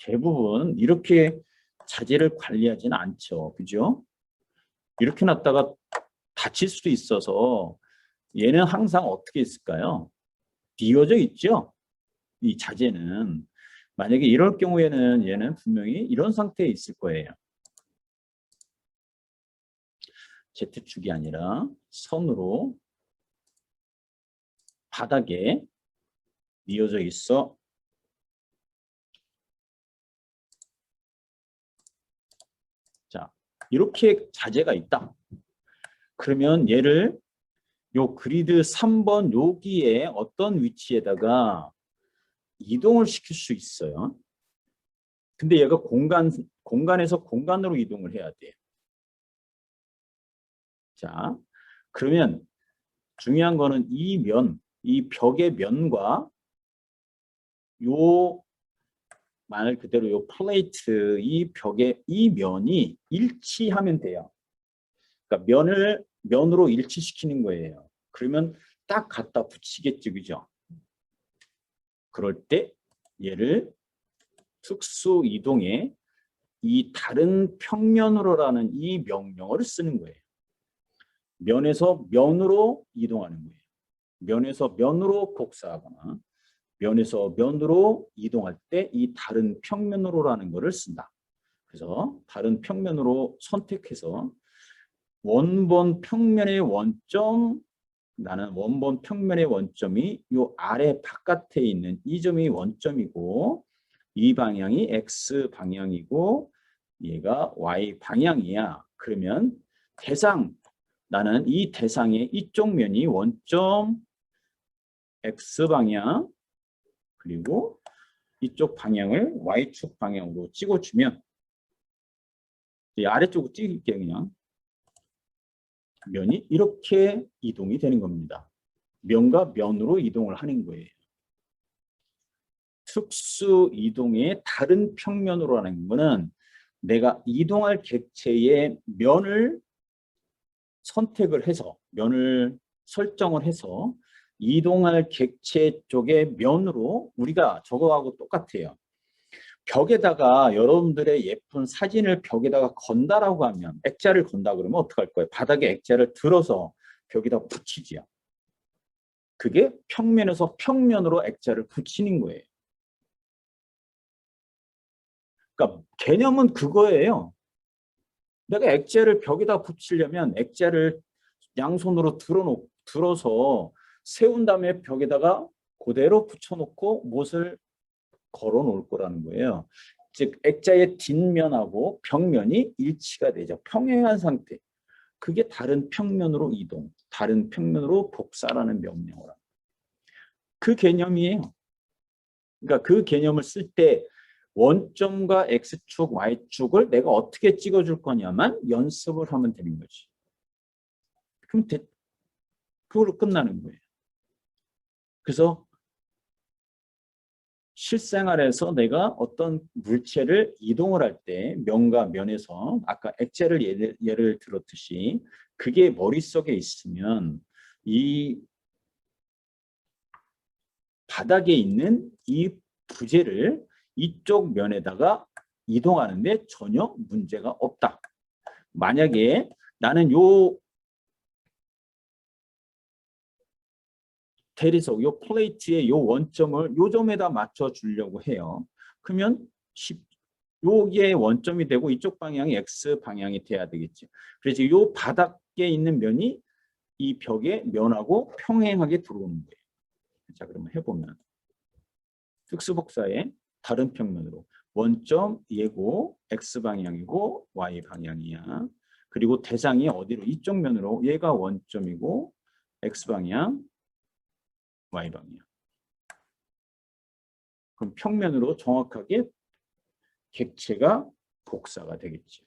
대부분 이렇게 자재를 관리하지는 않죠. 그죠? 이렇게 놨다가 다칠 수도 있어서 얘는 항상 어떻게 있을까요? 비워져 있죠? 이 자재는. 만약에 이럴 경우에는 얘는 분명히 이런 상태에 있을 거예요. Z축이 아니라 선으로 바닥에 이어져 있어. 자, 이렇게 자재가 있다. 그러면 얘를 요 그리드 3번 여기에 어떤 위치에다가 이동을 시킬 수 있어요. 근데 얘가 공간에서 공간으로 이동을 해야 돼요. 자, 그러면 중요한 거는 이 벽의 면과 요 말 그대로 요 플레이트 이 벽의 이 면이 일치하면 돼요. 그러니까 면으로 일치시키는 거예요. 그러면 딱 갖다 붙이겠죠, 그죠? 그럴 때 얘를 특수 이동에 이 다른 평면으로라는 이 명령어를 쓰는 거예요. 면에서 면으로 이동하는 거예요. 면에서 면으로 복사하거나 면에서 면으로 이동할 때 이 다른 평면으로라는 것을 쓴다. 그래서 다른 평면으로 선택해서 원본 평면의 원점 나는 원본 평면의 원점이 이 아래 바깥에 있는 이 점이 원점이고 이 방향이 X 방향이고 얘가 Y 방향이야. 그러면 나는 이 대상의 이쪽 면이 원점 X 방향 그리고 이쪽 방향을 Y축 방향으로 찍어주면 이 아래쪽으로 찍을게요. 그냥 면이 이렇게 이동이 되는 겁니다. 면과 면으로 이동을 하는 거예요. 특수 이동의 다른 평면으로라는 거는 내가 이동할 객체의 면을 선택을 해서 면을 설정을 해서 이동할 객체 쪽의 면으로 우리가 저거하고 똑같아요. 벽에다가 여러분들의 예쁜 사진을 벽에다가 건다라고 하면 액자를 건다 그러면 어떡할 거예요? 바닥에 액자를 들어서 벽에다 붙이지요. 그게 평면에서 평면으로 액자를 붙이는 거예요. 그러니까 개념은 그거예요. 내가 액자를 벽에다 붙이려면 액자를 양손으로 들어서 세운 다음에 벽에다가 그대로 붙여놓고 못을 걸어 놓을 거라는 거예요. 즉 액자의 뒷면하고 벽면이 일치가 되죠. 평행한 상태. 그게 다른 평면으로 이동, 다른 평면으로 복사라는 명령을 합니다. 그 개념이에요. 그러니까 그 개념을 쓸 때 원점과 X축, Y축을 내가 어떻게 찍어줄 거냐만 연습을 하면 되는 거지. 그럼 그걸로 끝나는 거예요. 그래서 실생활에서 내가 어떤 물체를 이동을 할 때 면과 면에서 아까 액체를 예를 들었듯이 그게 머릿속에 있으면 이 바닥에 있는 이 부재를 이쪽 면에다가 이동하는데 전혀 문제가 없다. 만약에 나는 요 대리석, 요 플레이트의 요 원점을 요 점에다 맞춰 주려고 해요. 그러면 요게 원점이 되고 이쪽 방향이 X 방향이 돼야 되겠죠. 그래서 요 바닥에 있는 면이 이 벽의 면하고 평행하게 들어오는 거예요. 자, 그러면 해보면 특수복사의 다른 평면으로 원점 얘고 X 방향이고 Y 방향이야. 그리고 대상이 어디로? 이쪽 면으로 얘가 원점이고 X 방향, Y 방향. 그럼 평면으로 정확하게 객체가 복사가 되겠죠.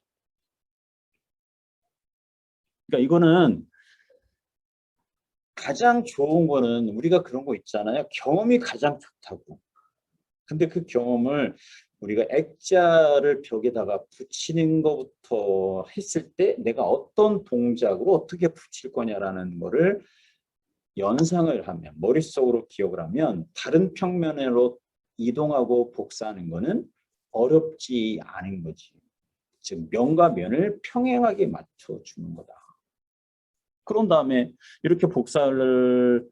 그러니까 이거는 가장 좋은 거는 우리가 그런 거 있잖아요. 경험이 가장 좋다고. 근데 그 경험을 우리가 액자를 벽에다가 붙이는 것부터 했을 때 내가 어떤 동작으로 어떻게 붙일 거냐라는 거를 연상을 하면 머릿속으로 기억을 하면 다른 평면으로 이동하고 복사하는 거는 어렵지 않은 거지. 즉 면과 면을 평행하게 맞춰주는 거다. 그런 다음에 이렇게 복사를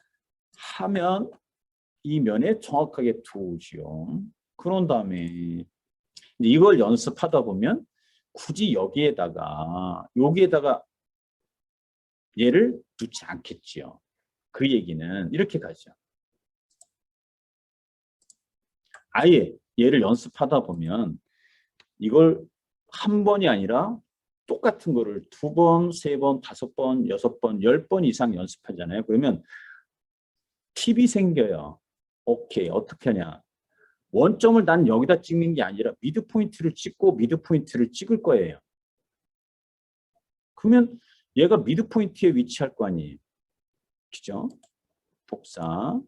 하면 이 면에 정확하게 들어오지요. 그런 다음에 이걸 연습하다 보면 굳이 여기에다가 얘를 두지 않겠지요. 그 얘기는 이렇게 가죠. 아예 얘를 연습하다 보면 이걸 한 번이 아니라 똑같은 거를 2번, 3번, 5번, 6번, 10번 이상 연습하잖아요. 그러면 팁이 생겨요. 오케이, 어떻게 하냐. 원점을 난 여기다 찍는 게 아니라 미드 포인트를 찍고 미드 포인트를 찍을 거예요. 그러면 얘가 미드 포인트에 위치할 거 아니에요. 그죠? 복사,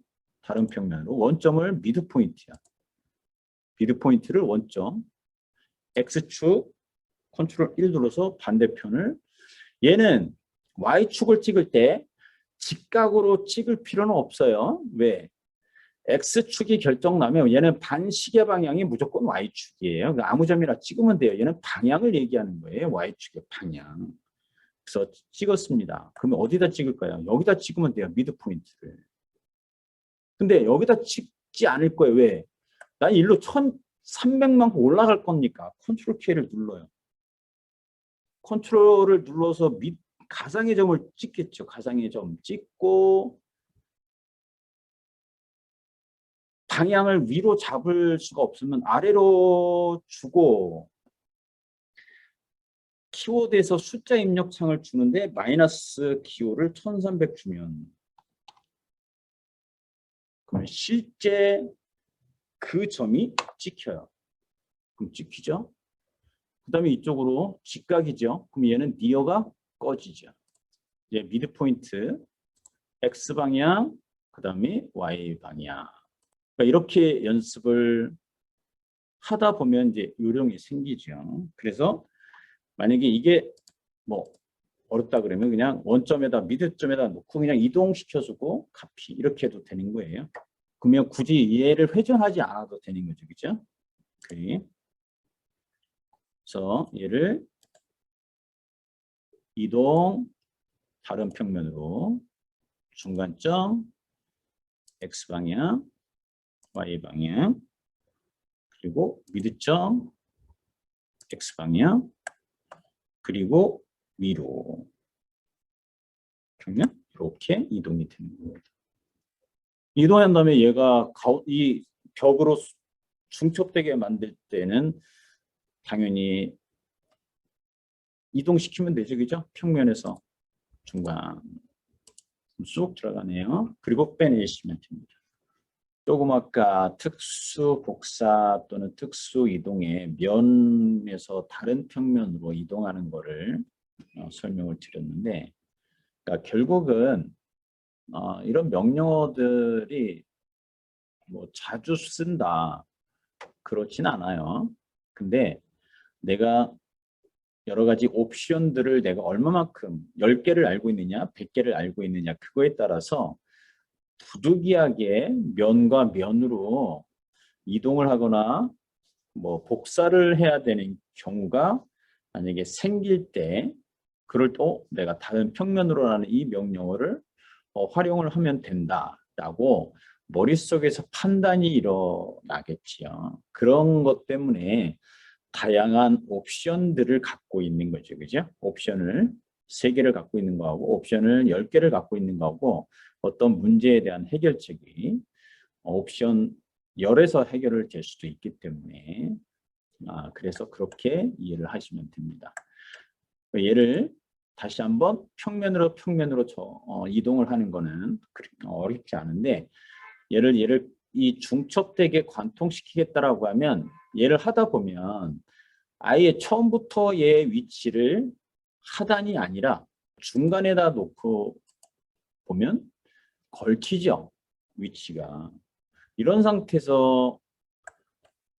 다른 평면으로 원점을 미드 포인트야. 미드 포인트를 원점, X축, 컨트롤 1 눌러서 반대편을 얘는 Y축을 찍을 때 직각으로 찍을 필요는 없어요. 왜? X축이 결정나면 얘는 반시계 방향이 무조건 Y축이에요. 아무 점이나 찍으면 돼요. 얘는 방향을 얘기하는 거예요. Y축의 방향. 그래서 찍었습니다. 그러면 어디다 찍을까요? 여기다 찍으면 돼요. 미드 포인트를. 근데 여기다 찍지 않을 거예요. 왜? 난 일로 1300만큼 올라갈 거니까 컨트롤 K를 눌러요. 컨트롤을 눌러서 가상의 점을 찍겠죠. 가상의 점 찍고 방향을 위로 잡을 수가 없으면 아래로 주고 키워드에서 숫자 입력창을 주는데 마이너스 기호를 1300 주면 그러면 실제 그 점이 찍혀요. 그럼 찍히죠? 그 다음에 이쪽으로 직각이죠. 그럼 얘는 니어가 꺼지죠. 이제 미드 포인트 X 방향, 그 다음에 Y 방향. 그러니까 이렇게 연습을 하다 보면 이제 요령이 생기죠. 그래서 만약에 이게 뭐 어렵다 그러면 그냥 원점에다 미드점에다 놓고 그냥 이동시켜주고 카피 이렇게 해도 되는 거예요. 그러면 굳이 얘를 회전하지 않아도 되는 거죠. 그죠? 오케이. 그래서 얘를 이동 다른 평면으로 중간점 X방향, Y방향 그리고 미드점 X방향 그리고 위로 그러면 이렇게 이동이 되는 겁니다. 이동한 다음에 얘가 이 벽으로 중첩되게 만들 때는 당연히 이동시키면 되죠. 그죠? 평면에서 중간 쑥 들어가네요. 그리고 빼내시면 됩니다. 조금 아까 특수 복사 또는 특수 이동의 면에서 다른 평면으로 이동하는 거를 설명을 드렸는데, 그러니까 결국은 이런 명령어들이 뭐 자주 쓴다 그렇진 않아요. 근데 내가 여러 가지 옵션들을 내가 얼마만큼 10개를 알고 있느냐 100개를 알고 있느냐 그거에 따라서 부득이하게 면과 면으로 이동을 하거나 뭐 복사를 해야 되는 경우가 만약에 생길 때 그럴 때 내가 다른 평면으로 하는 이 명령어를 활용을 하면 된다라고 머릿속에서 판단이 일어나겠지요. 그런 것 때문에 다양한 옵션들을 갖고 있는 거죠. 그죠? 옵션을 3개를 갖고 있는 거하고 옵션을 10개를 갖고 있는 거하고 어떤 문제에 대한 해결책이 옵션 10에서 해결을 될 수도 있기 때문에 그래서 그렇게 이해를 하시면 됩니다. 얘를 다시 한번 평면으로 이동을 하는 거는 어렵지 않은데 얘를 이 중첩되게 관통시키겠다라고 하면 얘를 하다 보면 아예 처음부터 얘의 위치를 하단이 아니라 중간에다 놓고 보면 걸치죠. 위치가. 이런 상태에서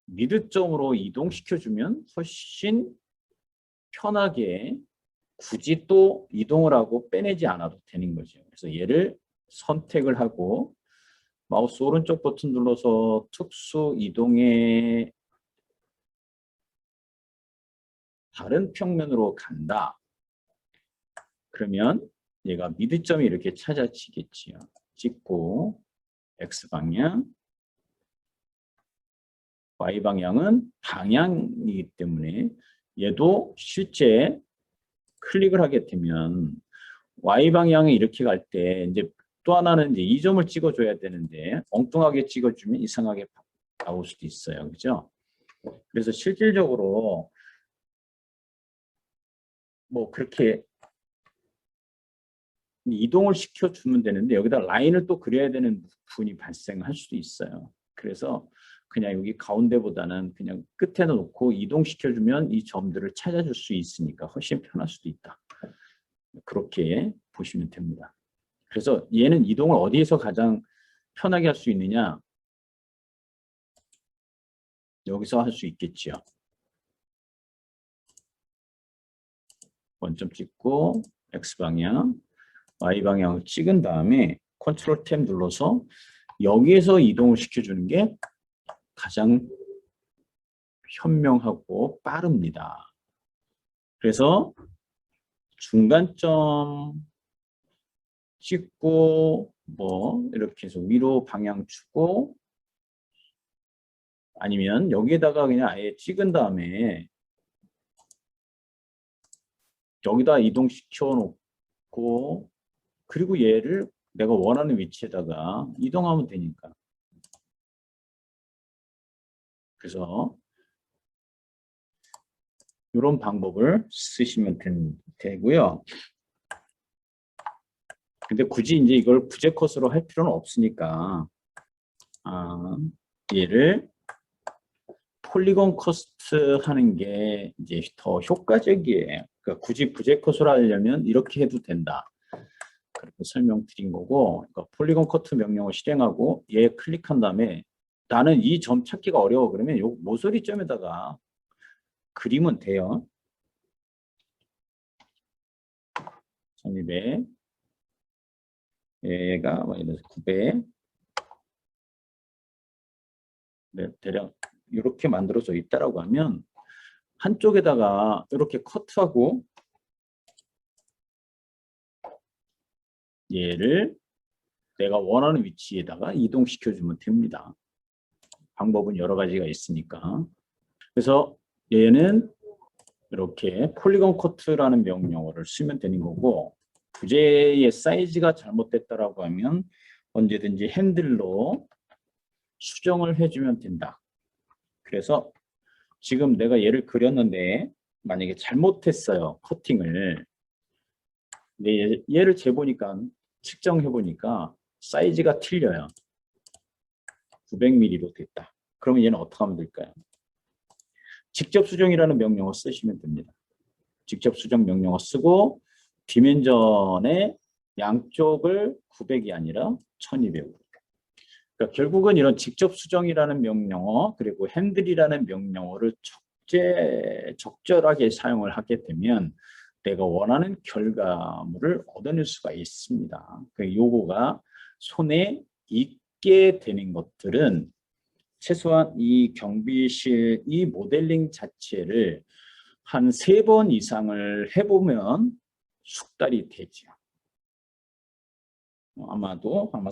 미드점으로 이동시켜주면 훨씬 편하게 굳이 또 이동을 하고 빼내지 않아도 되는 거죠. 그래서 얘를 선택을 하고 마우스 오른쪽 버튼 눌러서 특수 이동의 다른 평면으로 간다. 그러면 얘가 미드점이 이렇게 찾아지겠지요. 찍고 X방향, Y방향은 방향이기 때문에 얘도 실제 클릭을 하게 되면 Y방향이 이렇게 갈 때 이제 또 하나는 이제 이 점을 찍어줘야 되는데 엉뚱하게 찍어주면 이상하게 나올 수도 있어요. 그죠? 그래서 실질적으로 뭐 그렇게 이동을 시켜주면 되는데 여기다 라인을 또 그려야 되는 부분이 발생할 수도 있어요. 그래서 그냥 여기 가운데보다는 그냥 끝에 놓고 이동시켜주면 이 점들을 찾아줄 수 있으니까 훨씬 편할 수도 있다. 그렇게 보시면 됩니다. 그래서 얘는 이동을 어디에서 가장 편하게 할 수 있느냐? 여기서 할 수 있겠죠. 원점 찍고 X방향, Y방향을 찍은 다음에 컨트롤 탭 눌러서 여기에서 이동을 시켜주는 게 가장 현명하고 빠릅니다. 그래서 중간점 찍고 뭐 이렇게 해서 위로 방향 주고 아니면 여기에다가 그냥 아예 찍은 다음에 여기다 이동시켜 놓고 그리고 얘를 내가 원하는 위치에다가 이동하면 되니까. 그래서 이런 방법을 쓰시면 되고요. 근데 굳이 이제 이걸 부재 컷으로 할 필요는 없으니까 얘를 폴리곤 커스트 하는 게 이제 더 효과적이에요. 그러니까 굳이 부재 컷으로 하려면 이렇게 해도 된다. 그렇게 설명드린 거고, 그러니까 폴리곤 커트 명령을 실행하고 얘 클릭한 다음에 나는 이 점 찾기가 어려워 그러면 요 모서리점에다가 그리면 돼요. 1200 얘가 마이너스 900 네, 대략 이렇게 만들어져 있다라고 하면 한쪽에다가 이렇게 커트하고 얘를 내가 원하는 위치에다가 이동시켜주면 됩니다. 방법은 여러 가지가 있으니까. 그래서 얘는 이렇게 폴리곤 커트라는 명령어를 쓰면 되는 거고 부재의 사이즈가 잘못됐다라고 하면 언제든지 핸들로 수정을 해주면 된다. 그래서 지금 내가 얘를 그렸는데 만약에 잘못했어요. 커팅을. 근데 얘를 재보니까 측정해보니까 사이즈가 틀려요. 900mm로 됐다. 그러면 얘는 어떻게 하면 될까요? 직접 수정이라는 명령어 쓰시면 됩니다. 직접 수정 명령어 쓰고 디멘전의 양쪽을 900이 아니라 1200으로. 그러니까 결국은 이런 직접 수정이라는 명령어 그리고 핸들이라는 명령어를 적절하게 사용을 하게 되면 내가 원하는 결과물을 얻어낼 수가 있습니다. 그 요거가 손에 익게 되는 것들은 최소한 이 경비실 이 모델링 자체를 한 3번 이상을 해보면 숙달이 되죠. 아마도 아마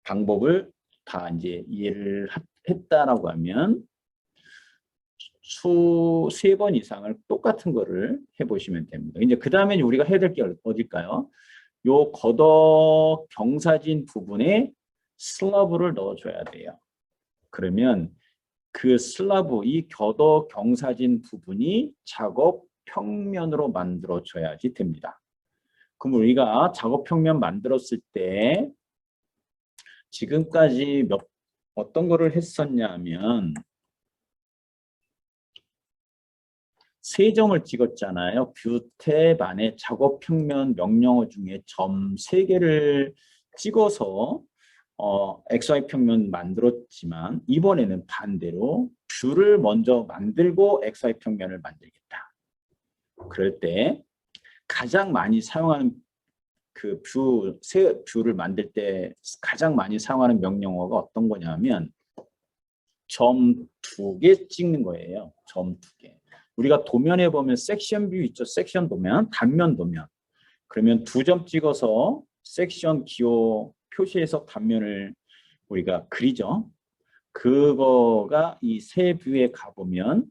방법을 다 이제 이해를 했다라고 하면 3번 이상을 똑같은 거를 해보시면 됩니다. 이제 그 다음에 우리가 해야 될 게 어딜까요? 요 걷어 경사진 부분에 슬러브를 넣어줘야 돼요. 그러면 그 슬라브, 이 걷어 경사진 부분이 작업 평면으로 만들어져야지 됩니다. 그럼 우리가 작업 평면 만들었을 때 지금까지 어떤 거를 했었냐면 3점을 찍었잖아요. 뷰 탭 안에 작업 평면 명령어 중에 점 3개를 찍어서 XY 평면 만들었지만 이번에는 반대로 뷰를 먼저 만들고 XY 평면을 만들겠다. 그럴 때 가장 많이 사용하는 그 뷰를 만들 때 가장 많이 사용하는 명령어가 어떤 거냐면 점 2개 찍는 거예요. 점 2개. 우리가 도면에 보면 섹션 뷰 있죠. 섹션 도면, 단면 도면. 그러면 2점 찍어서 섹션 기호 표시해서 단면을 우리가 그리죠. 그거가 이 세 뷰에 가보면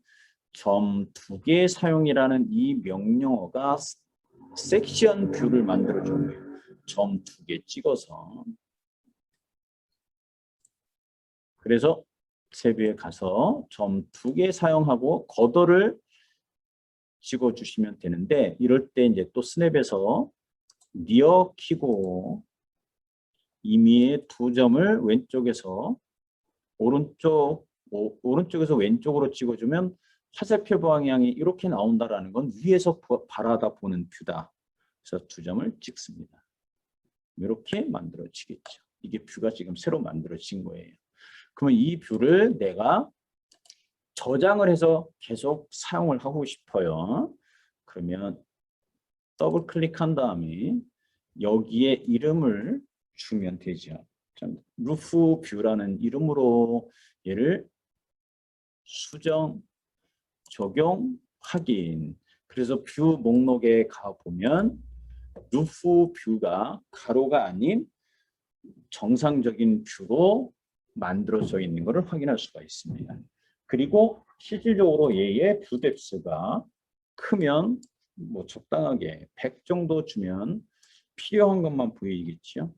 점 2개 사용이라는 이 명령어가 섹션 뷰를 만들어주는 거예요. 점 2개 찍어서. 그래서 세 뷰에 가서 점 2개 사용하고 걷어를 찍어주시면 되는데 이럴 때 이제 또 스냅에서 니어 키고 임의의 2점을 왼쪽에서 오른쪽에서 왼쪽으로 찍어주면 화살표 방향이 이렇게 나온다라는 건 위에서 바라다 보는 뷰다. 그래서 2점을 찍습니다. 이렇게 만들어지겠죠. 이게 뷰가 지금 새로 만들어진 거예요. 그러면 이 뷰를 내가 저장을 해서 계속 사용을 하고 싶어요. 그러면 더블 클릭한 다음에 여기에 이름을 주면 되죠. 루프 뷰라는 이름으로 얘를 수정, 적용, 확인. 그래서 뷰 목록에 가보면 루프 뷰가 가로가 아닌 정상적인 뷰로 만들어져 있는 것을 확인할 수가 있습니다. 그리고 실질적으로 얘의 뷰 뎁스가 크면 뭐 적당하게 100 정도 주면 필요한 것만 보이겠죠.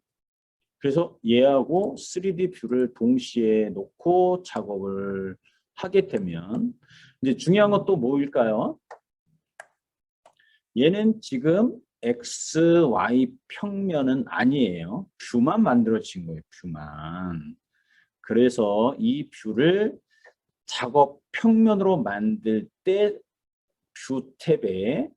그래서 얘하고 3D 뷰를 동시에 놓고 작업을 하게 되면 이제 중요한 건 또 뭐일까요? 얘는 지금 X, Y 평면은 아니에요. 뷰만 만들어진 거예요. 뷰만. 그래서 이 뷰를 작업 평면으로 만들 때 뷰 탭에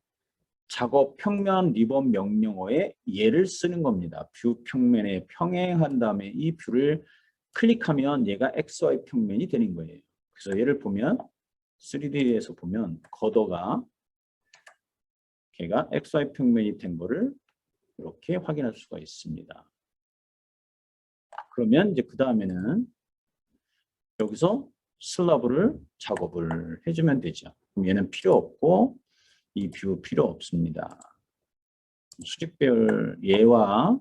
작업 평면 리본 명령어에 얘를 쓰는 겁니다. 뷰 평면에 평행한 다음에 이 뷰를 클릭하면 얘가 XY 평면이 되는 거예요. 그래서 얘를 보면 3D에서 보면 걷어가 걔가 XY 평면이 된 거를 이렇게 확인할 수가 있습니다. 그러면 이제 그 다음에는 여기서 슬러브를 작업을 해주면 되죠. 그럼 얘는 필요 없고 이 뷰 필요 없습니다. 수직별 얘와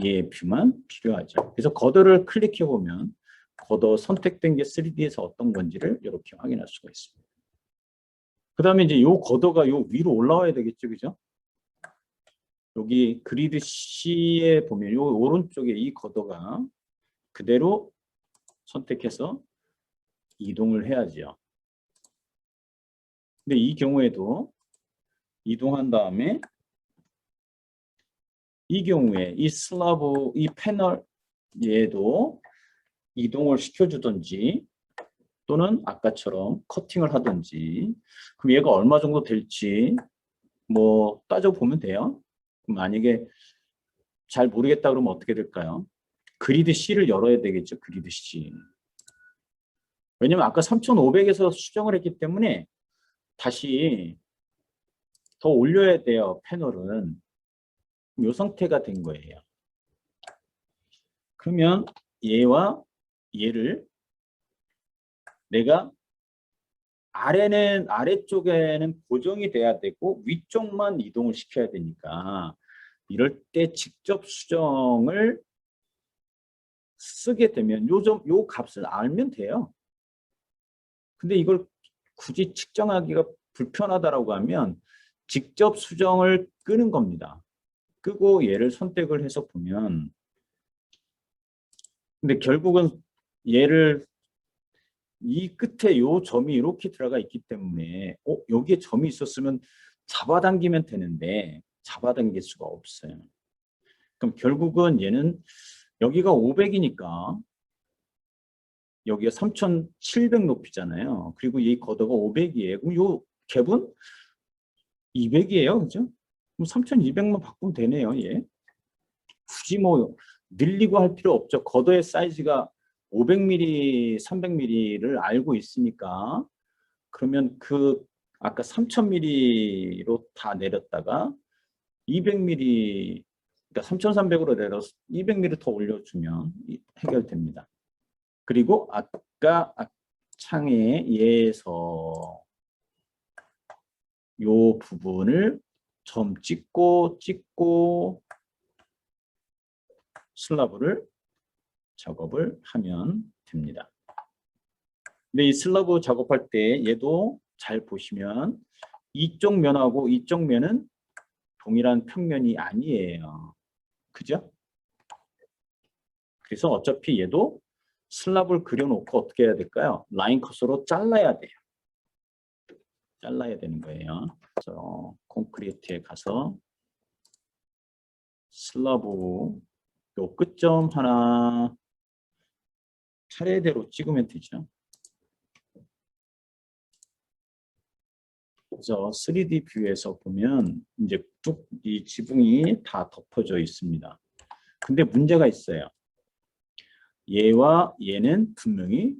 얘의 뷰만 필요하죠. 그래서 걷어를 클릭해 보면 걷어 선택된 게 3D에서 어떤 건지를 이렇게 확인할 수가 있습니다. 그 다음에 이제 요 걷어가 요 위로 올라와야 되겠죠, 그죠? 여기 그리드 C에 보면 요 오른쪽에 이 걷어가 그대로 선택해서 이동을 해야죠. 근데 이 경우에도 이동한 다음에 이 경우에 이 슬라브 이 패널 얘도 이동을 시켜주든지 또는 아까처럼 커팅을 하든지 그럼 얘가 얼마 정도 될지 뭐 따져보면 돼요. 그럼 만약에 잘 모르겠다 그러면 어떻게 될까요? 그리드 C를 열어야 되겠죠. 그리드 C. 왜냐면 아까 3,500에서 수정을 했기 때문에 다시 더 올려야 돼요. 패널은. 이 상태가 된 거예요. 그러면 얘와 얘를 내가 아래쪽에는 고정이 돼야 되고 위쪽만 이동을 시켜야 되니까 이럴 때 직접 수정을 쓰게 되면 요 값을 알면 돼요. 근데 이걸 굳이 측정하기가 불편하다라고 하면 직접 수정을 끄는 겁니다. 끄고 얘를 선택을 해서 보면 근데 결국은 얘를 이 끝에 요 점이 이렇게 들어가 있기 때문에 여기에 점이 있었으면 잡아당기면 되는데 잡아당길 수가 없어요. 그럼 결국은 얘는 여기가 500이니까 여기가 3,700 높이잖아요. 그리고 이 걷어가 500이에요. 그럼 요 갭은 200이에요. 그죠? 그럼 3,200만 바꾸면 되네요. 얘. 굳이 뭐 늘리고 할 필요 없죠. 걷어의 사이즈가 500mm, 300mm를 알고 있으니까 그러면 그 아까 3000mm로 다 내렸다가 200mm 그러니까 3300으로 내려서 200mm 더 올려주면 해결됩니다. 그리고 아까 창에 얘에서 요 부분을 점 찍고 슬라브를 작업을 하면 됩니다. 근데 이 슬라브 작업할 때 얘도 잘 보시면 이쪽 면하고 이쪽 면은 동일한 평면이 아니에요. 그죠? 그래서 어차피 얘도 슬랍을 그려놓고 어떻게 해야 될까요? 라인 컷으로 잘라야 돼요. 잘라야 되는 거예요. 그래서 콘크리트에 가서 슬라브 요 끝점 하나 차례대로 찍으면 되죠. 그래서 3D 뷰에서 보면 이제 쭉 이 지붕이 다 덮어져 있습니다. 근데 문제가 있어요. 얘와 얘는 분명히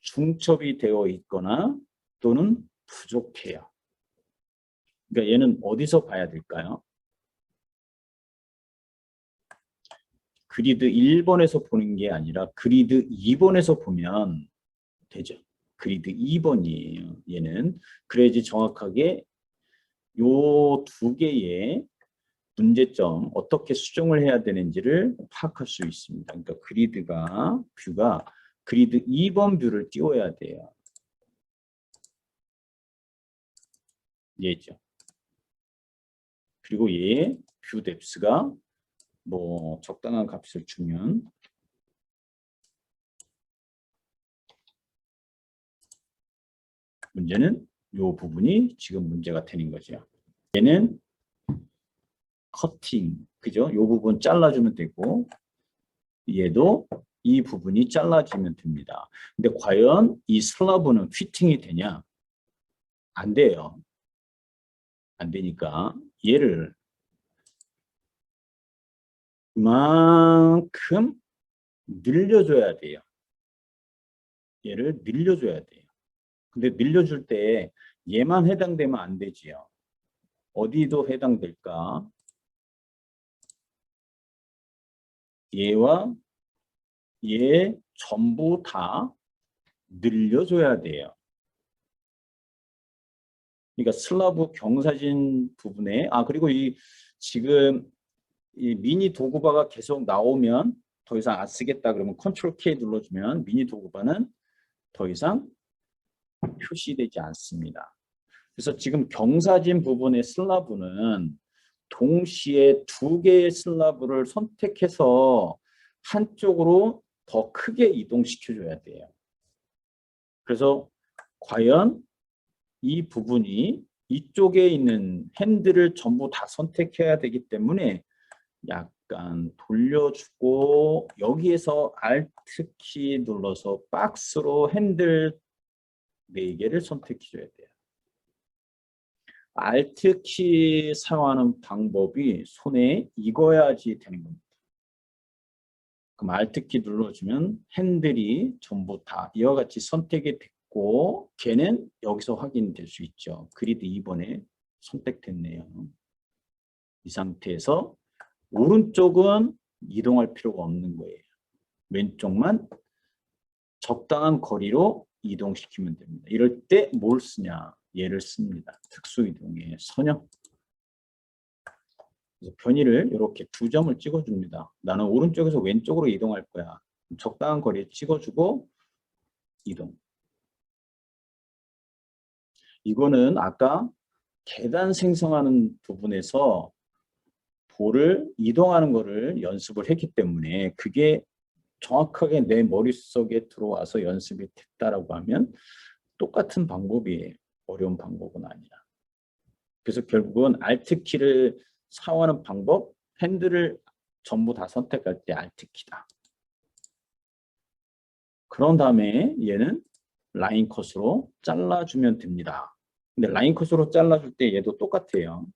중첩이 되어 있거나 또는 부족해요. 그러니까 얘는 어디서 봐야 될까요? 그리드 1번에서 보는 게 아니라 그리드 2번에서 보면 되죠. 그리드 2번이에요. 얘는 그래야지 정확하게 요 두 개의 문제점 어떻게 수정을 해야 되는지를 파악할 수 있습니다. 그러니까 뷰가 그리드 2번 뷰를 띄워야 돼요. 얘죠. 그리고 얘의 뷰 뎁스가 뭐 적당한 값을 주면 문제는 이 부분이 지금 문제가 되는 거죠. 얘는 커팅, 그죠? 이 부분 잘라주면 되고 얘도 이 부분이 잘라지면 됩니다. 근데 과연 이 슬라브는 피팅이 되냐? 안 돼요. 안 되니까 얘를 이만큼 늘려줘야 돼요. 얘를 늘려줘야 돼요. 근데 늘려줄 때 얘만 해당되면 안 되지요. 어디도 해당될까? 얘와 얘 전부 다 늘려줘야 돼요. 그러니까 슬라브 경사진 부분에 그리고 이 지금 이 미니 도구바가 계속 나오면 더 이상 안 쓰겠다 그러면 컨트롤 K 눌러주면 미니 도구바는 더 이상 표시되지 않습니다. 그래서 지금 경사진 부분의 슬라브는 동시에 두 개의 슬라브를 선택해서 한쪽으로 더 크게 이동시켜줘야 돼요. 그래서 과연 이 부분이 이쪽에 있는 핸들을 전부 다 선택해야 되기 때문에 약간 돌려주고 여기에서 Alt 키 눌러서 박스로 핸들 4개를 선택해 줘야 돼요. Alt 키 사용하는 방법이 손에 익어야지 되는 겁니다. 그럼 Alt 키 눌러주면 핸들이 전부 다 이와 같이 선택이 됐고 걔는 여기서 확인될 수 있죠. 그리드 2번에 선택됐네요. 이 상태에서 오른쪽은 이동할 필요가 없는 거예요. 왼쪽만 적당한 거리로 이동시키면 됩니다. 이럴 때 뭘 쓰냐? 얘를 씁니다. 특수이동의 선형. 그래서 변이를 이렇게 2점을 찍어줍니다. 나는 오른쪽에서 왼쪽으로 이동할 거야. 적당한 거리에 찍어주고 이동. 이거는 아까 계단 생성하는 부분에서 볼을 이동하는 거를 연습을 했기 때문에 그게 정확하게 내 머릿속에 들어와서 연습이 됐다라고 하면 똑같은 방법이에요. 어려운 방법은 아니라. 그래서 결국은 Alt 키를 사용하는 방법, 핸들을 전부 다 선택할 때 Alt 키다. 그런 다음에 얘는 라인 컷으로 잘라주면 됩니다. 근데 라인 컷으로 잘라줄 때 얘도 똑같아요.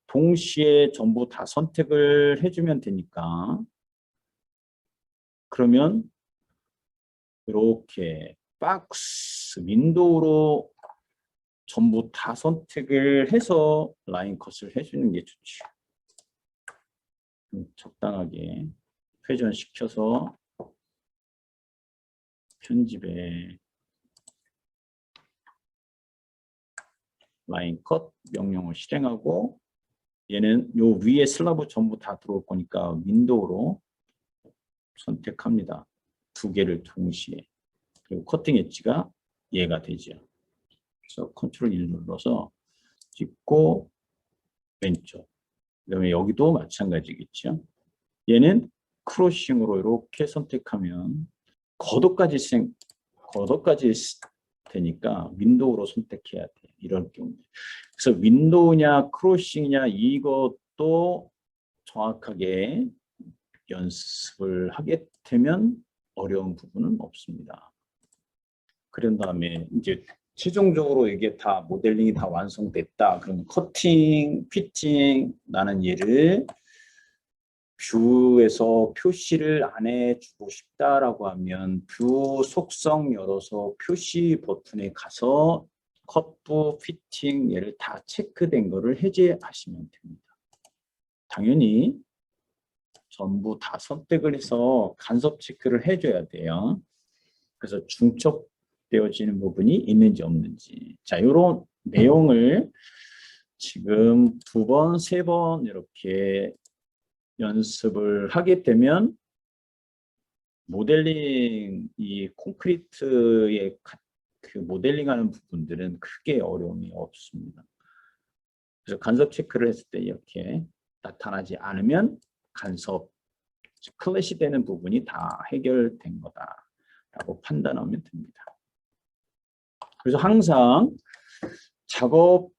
동시에 전부 다 선택을 해주면 되니까 그러면 이렇게 박스 윈도우로 전부 다 선택을 해서 라인 컷을 해주는 게 좋죠. 적당하게 회전시켜서 편집에 라인 컷 명령을 실행하고 얘는 요 위에 슬라브 전부 다 들어올 거니까 윈도우로 선택합니다. 2개를 동시에. 그리고 커팅 엣지가 얘가 되죠. 그래서 컨트롤 1 눌러서 찍고 왼쪽. 그다음에 여기도 마찬가지겠죠. 얘는 크로싱으로 이렇게 선택하면 걷어까지 되니까 윈도우로 선택해야 돼. 이런 경우. 그래서 윈도우냐 크로싱이냐 이것도 정확하게 연습을 하게 되면 어려운 부분은 없습니다. 그런 다음에 이제 최종적으로 이게 다 모델링이 다 완성됐다. 그러면 커팅, 피팅, 나는 얘를 뷰에서 표시를 안 해주고 싶다라고 하면 뷰 속성 열어서 표시 버튼에 가서 컷부, 피팅 얘를 다 체크된 거를 해제하시면 됩니다. 당연히 전부 다 선택을 해서 간섭 체크를 해줘야 돼요. 그래서 중첩되어지는 부분이 있는지 없는지. 자, 이런 내용을 지금 2번, 3번 이렇게 연습을 하게 되면 모델링, 이 콘크리트의 그 모델링하는 부분들은 크게 어려움이 없습니다. 그래서 간섭 체크를 했을 때 이렇게 나타나지 않으면 간섭, 클래시 되는 부분이 다 해결된 거다라고 판단하면 됩니다. 그래서 항상 작업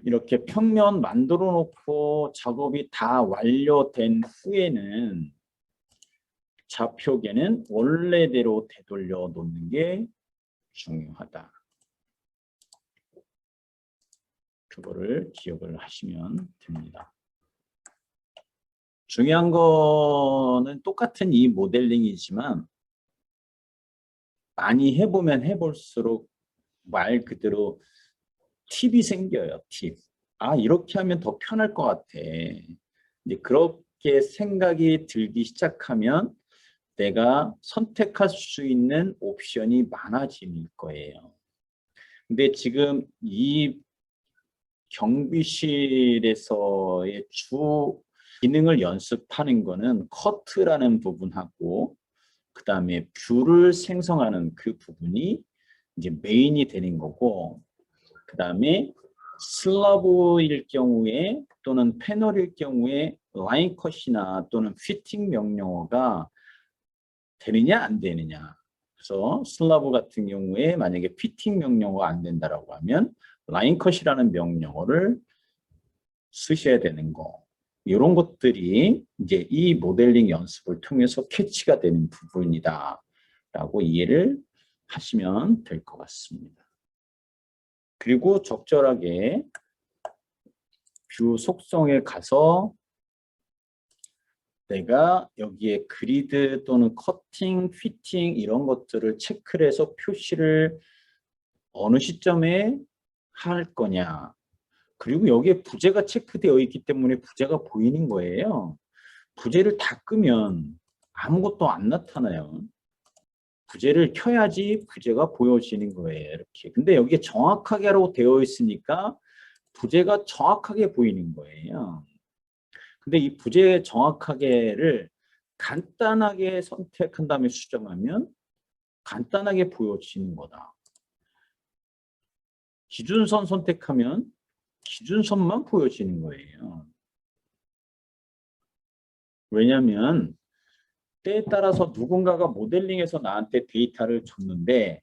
이렇게 평면 만들어 놓고 작업이 다 완료된 후에는 좌표계는 원래대로 되돌려 놓는 게 중요하다. 그거를 기억을 하시면 됩니다. 중요한 거는 똑같은 이 모델링이지만 많이 해보면 해볼수록 말 그대로 팁이 생겨요. 팁. 아, 이렇게 하면 더 편할 것 같아. 이제 그렇게 생각이 들기 시작하면 내가 선택할 수 있는 옵션이 많아질 거예요. 근데 지금 이 경비실에서의 주 기능을 연습하는 거는 커트라는 부분하고 그 다음에 뷰를 생성하는 그 부분이 이제 메인이 되는 거고 그 다음에 슬러브일 경우에 또는 패널일 경우에 라인 컷이나 또는 피팅 명령어가 되느냐 안 되느냐 그래서 슬라브 같은 경우에 만약에 피팅 명령어가 안 된다라고 하면 라인 컷이라는 명령어를 쓰셔야 되는 거. 이런 것들이 이제 이 모델링 연습을 통해서 캐치가 되는 부분이다 라고 이해를 하시면 될 것 같습니다. 그리고 적절하게 뷰 속성에 가서 내가 여기에 그리드 또는 커팅, 피팅 이런 것들을 체크를 해서 표시를 어느 시점에 할 거냐. 그리고 여기에 부재가 체크되어 있기 때문에 부재가 보이는 거예요. 부재를 다 끄면 아무것도 안 나타나요. 부재를 켜야지 부재가 보여지는 거예요. 이렇게. 근데 여기에 정확하게로 되어 있으니까 부재가 정확하게 보이는 거예요. 근데 이 부재 정확하게를 간단하게 선택한 다음에 수정하면 간단하게 보여지는 거다. 기준선 선택하면 기준선만 보여지는 거예요. 왜냐하면 때에 따라서 누군가가 모델링해서 나한테 데이터를 줬는데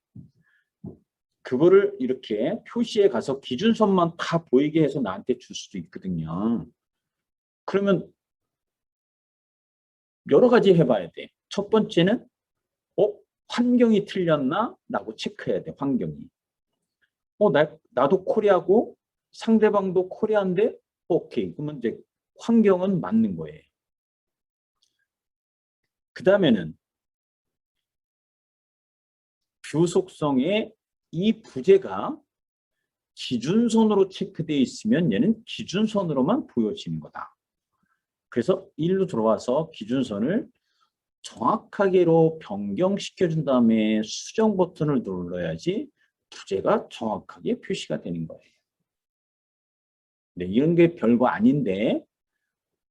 그거를 이렇게 표시에 가서 기준선만 다 보이게 해서 나한테 줄 수도 있거든요. 그러면 여러 가지 해봐야 돼. 첫 번째는 환경이 틀렸나? 라고 체크해야 돼. 환경이. 나도 코리아고 상대방도 코리아인데 오케이. 그러면 이제 환경은 맞는 거예요. 그 다음에는 뷰 속성에 이 부재가 기준선으로 체크되어 있으면 얘는 기준선으로만 보여지는 거다. 그래서 일로 들어와서 기준선을 정확하게로 변경시켜준 다음에 수정 버튼을 눌러야지 부재가 정확하게 표시가 되는 거예요. 네, 이런 게 별거 아닌데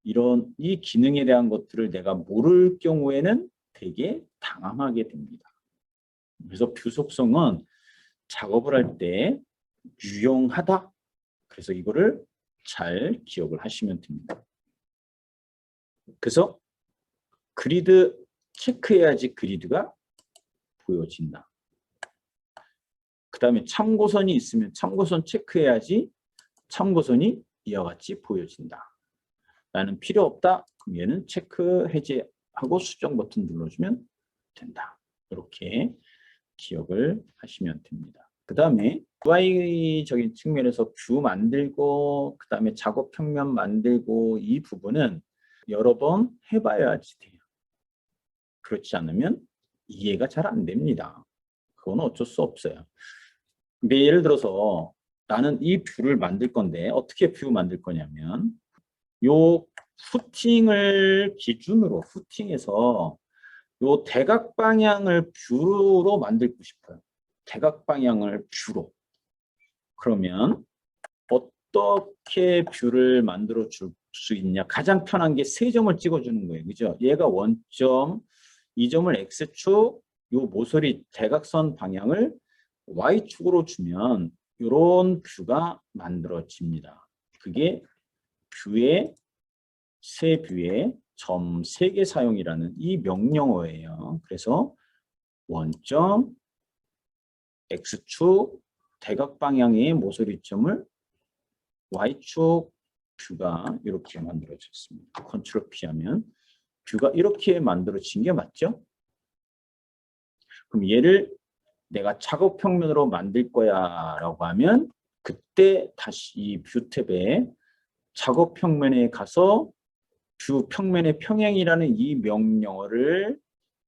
이 기능에 대한 것들을 내가 모를 경우에는 되게 당황하게 됩니다. 그래서 뷰 속성은 작업을 할 때 유용하다. 그래서 이거를 잘 기억을 하시면 됩니다. 그래서 그리드 체크해야지 그리드가 보여진다. 그 다음에 참고선이 있으면 참고선 체크해야지 참고선이 이와 같이 보여진다. 나는 필요 없다. 그럼 얘는 체크 해제하고 수정 버튼 눌러주면 된다. 이렇게 기억을 하시면 됩니다. 그 다음에 UI적인 측면에서 뷰 만들고 그 다음에 작업 평면 만들고 이 부분은 여러 번 해봐야지 돼요. 그렇지 않으면 이해가 잘 안 됩니다. 그건 어쩔 수 없어요. 근데 예를 들어서 나는 이 뷰를 만들 건데 어떻게 뷰 만들 거냐면 요 후팅을 기준으로 후팅해서 요 대각 방향을 뷰로 만들고 싶어요. 대각 방향을 뷰로. 그러면 어떻게 뷰를 만들어 줄 수 있냐? 가장 편한 게 세 점을 찍어주는 거예요. 그죠? 얘가 원점, 이 점을 X축, 요 모서리 대각선 방향을 Y축으로 주면 이런 뷰가 만들어집니다. 그게 뷰의 세 뷰의 점 3개 사용이라는 이 명령어예요. 그래서 원점, X축, 대각 방향의 모서리점을 Y축 뷰가 이렇게 만들어졌습니다. 컨트롤 P 하면 뷰가 이렇게 만들어진 게 맞죠? 그럼 얘를 내가 작업 평면으로 만들 거야 라고 하면 그때 다시 이 뷰 탭에 작업 평면에 가서 뷰 평면의 평행이라는 이 명령어를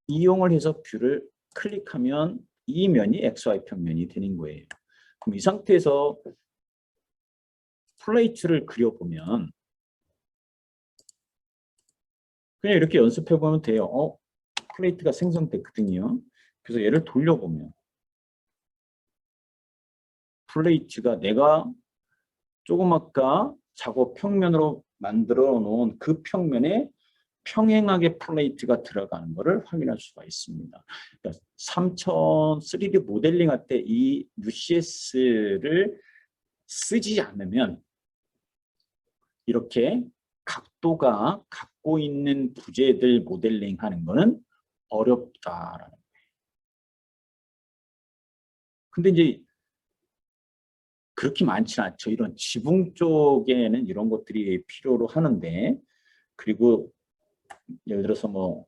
이용을 해서 뷰를 클릭하면 이 면이 XY 평면이 되는 거예요. 그럼 이 상태에서 플레이트를 그려보면 그냥 이렇게 연습해 보면 돼요. 플레이트가 생성됐거든요. 그래서 얘를 돌려보면 플레이트가 내가 조금 아까 작업 평면으로 만들어 놓은 그 평면에 평행하게 플레이트가 들어가는 것을 확인할 수가 있습니다. 그러니까 3D 모델링 할 때 이 UCS를 쓰지 않으면 이렇게 각도가 갖고 있는 부재들 모델링 하는 거는 어렵다라는 거예요. 근데 이제 그렇게 많지는 않죠. 이런 지붕 쪽에는 이런 것들이 필요로 하는데, 그리고 예를 들어서 뭐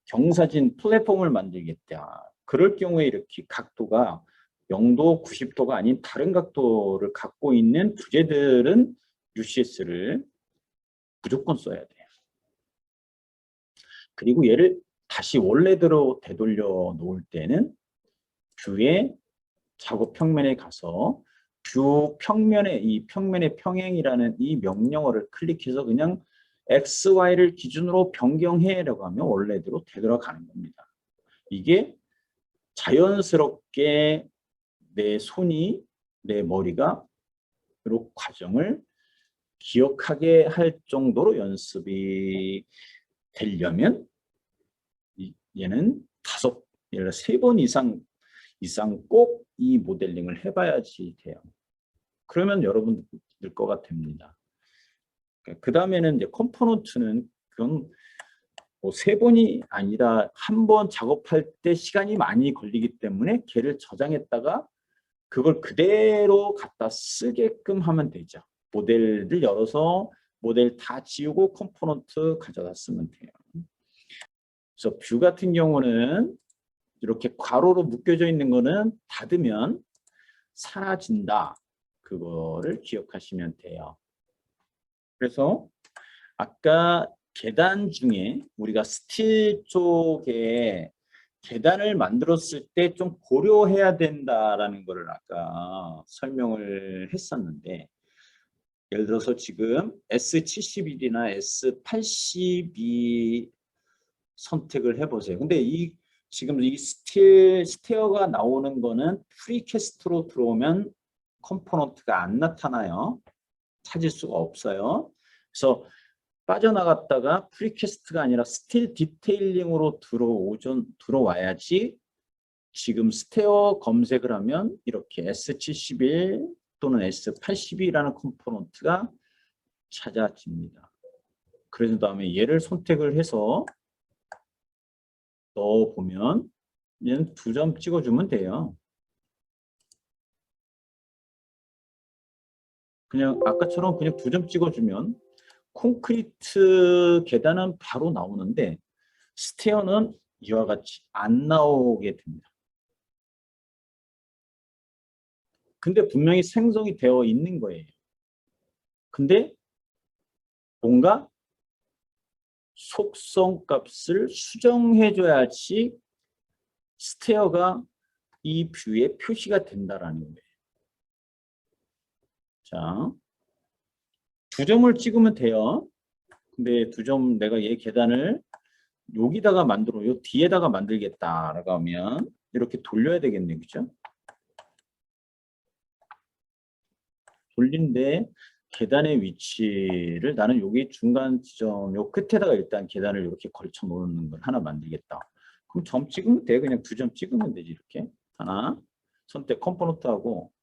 경사진 플랫폼을 만들겠다. 그럴 경우에 이렇게 각도가 0도, 90도가 아닌 다른 각도를 갖고 있는 부재들은 UCS를 무조건 써야 돼요. 그리고 얘를 다시 원래대로 되돌려 놓을 때는 뷰의 작업 평면에 가서 뷰 평면에 이 평면의 평행이라는 이 명령어를 클릭해서 그냥 X, Y를 기준으로 변경해라고 하면 원래대로 되돌아가는 겁니다. 이게 자연스럽게 내 손이, 내 머리가 이 과정을 기억하게 할 정도로 연습이 되려면 얘는 예를 들어 3번 이상 꼭 이 모델링을 해봐야지 돼요. 그러면 여러분들 거가 됩니다. 그 다음에는 이제 컴포넌트는 그건 뭐 3번이 아니라 한 번 작업할 때 시간이 많이 걸리기 때문에 걔를 저장했다가 그걸 그대로 갖다 쓰게끔 하면 되죠. 모델을 열어서 모델 다 지우고 컴포넌트 가져다 쓰면 돼요. 그래서 뷰 같은 경우는 이렇게 괄호로 묶여져 있는 거는 닫으면 사라진다. 그거를 기억하시면 돼요. 그래서 아까 계단 중에 우리가 스틸 쪽에 계단을 만들었을 때 좀 고려해야 된다라는 거를 아까 설명을 했었는데, 예를 들어서 지금 S71이나 S82 선택을 해보세요. 근데 지금 이 스테어가 나오는 거는 프리캐스트로 들어오면 컴포넌트가 안 나타나요. 찾을 수가 없어요. 그래서 빠져나갔다가 프리캐스트가 아니라 스틸 디테일링으로 들어와야지 지금 스테어 검색을 하면 이렇게 S71 또는 S82라는 컴포넌트가 찾아집니다. 그래서 다음에 얘를 선택을 해서 넣어보면 얘는 2점 찍어주면 돼요. 그냥 아까처럼 그냥 2점 찍어주면 콘크리트 계단은 바로 나오는데 스테어는 이와 같이 안 나오게 됩니다. 근데 분명히 생성이 되어 있는 거예요. 근데 뭔가 속성 값을 수정해줘야지 스테어가 이 뷰에 표시가 된다라는 거예요. 자, 2점을 찍으면 돼요. 근데 2점 내가 얘 계단을 여기다가 요 뒤에다가 만들겠다라고 하면 이렇게 돌려야 되겠네, 그죠? 돌린데 계단의 위치를 나는 여기 중간 지점 요 끝에다가 일단 계단을 이렇게 걸쳐 놓는 걸 하나 만들겠다. 그럼 점 찍으면 돼. 그냥 2점 찍으면 되지. 이렇게 하나 선택 컴포넌트하고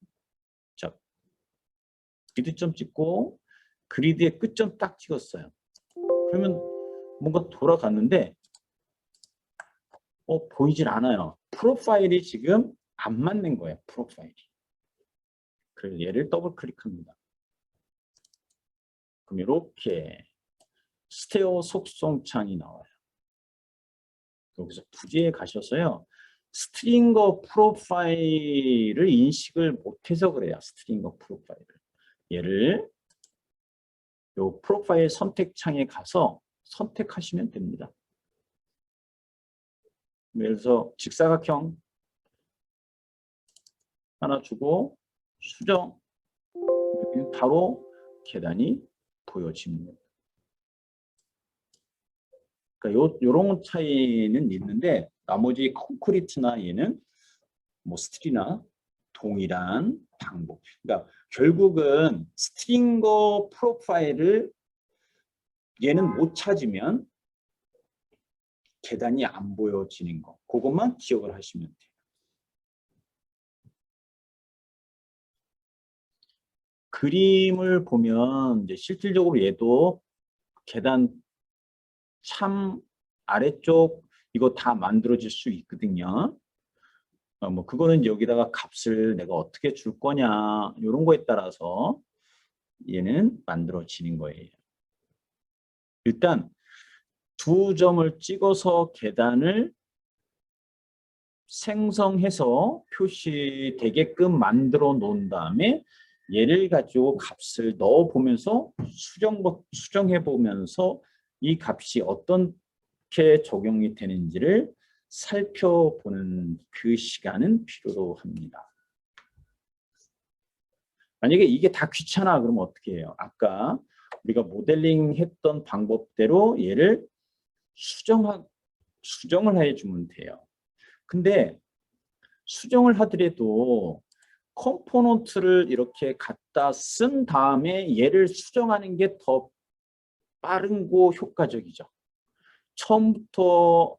자 그리드점 찍고 그리드의 끝점 딱 찍었어요. 그러면 뭔가 돌아갔는데 보이질 않아요. 프로파일이 지금 안 맞는 거예요. 프로파일이. 그래서 얘를 더블 클릭합니다. 그럼 이렇게 스테어 속성 창이 나와요. 여기서 부지에 가셔서요. 스트링거 프로파일을 인식을 못해서 그래요. 스트링거 프로파일을. 얘를 요 프로파일 선택 창에 가서 선택하시면 됩니다. 예를 들어서 직사각형 하나 주고 수정 바로 계단이 보여지는 거예요. 그러니까 요런 차이는 있는데 나머지 콘크리트나 얘는 뭐 스틸이나 동일한 방법. 그러니까 결국은 스트링거 프로파일을 얘는 못 찾으면 계단이 안 보여지는 거. 그것만 기억을 하시면 돼요. 그림을 보면 이제 실질적으로 얘도 계단 참 아래쪽 이거 다 만들어질 수 있거든요. 뭐 그거는 여기다가 값을 내가 어떻게 줄 거냐 이런 거에 따라서 얘는 만들어지는 거예요. 일단 두 점을 찍어서 계단을 생성해서 표시되게끔 만들어 놓은 다음에 얘를 가지고 값을 넣어 보면서 수정해 보면서 이 값이 어떻게 적용이 되는지를 살펴보는 그 시간은 필요로 합니다. 만약에 이게 다 귀찮아 그러면 어떻게 해요? 아까 우리가 모델링 했던 방법대로 얘를 수정을 해주면 돼요. 근데 수정을 하더라도 컴포넌트를 이렇게 갖다 쓴 다음에 얘를 수정하는 게 더 빠르고 효과적이죠. 처음부터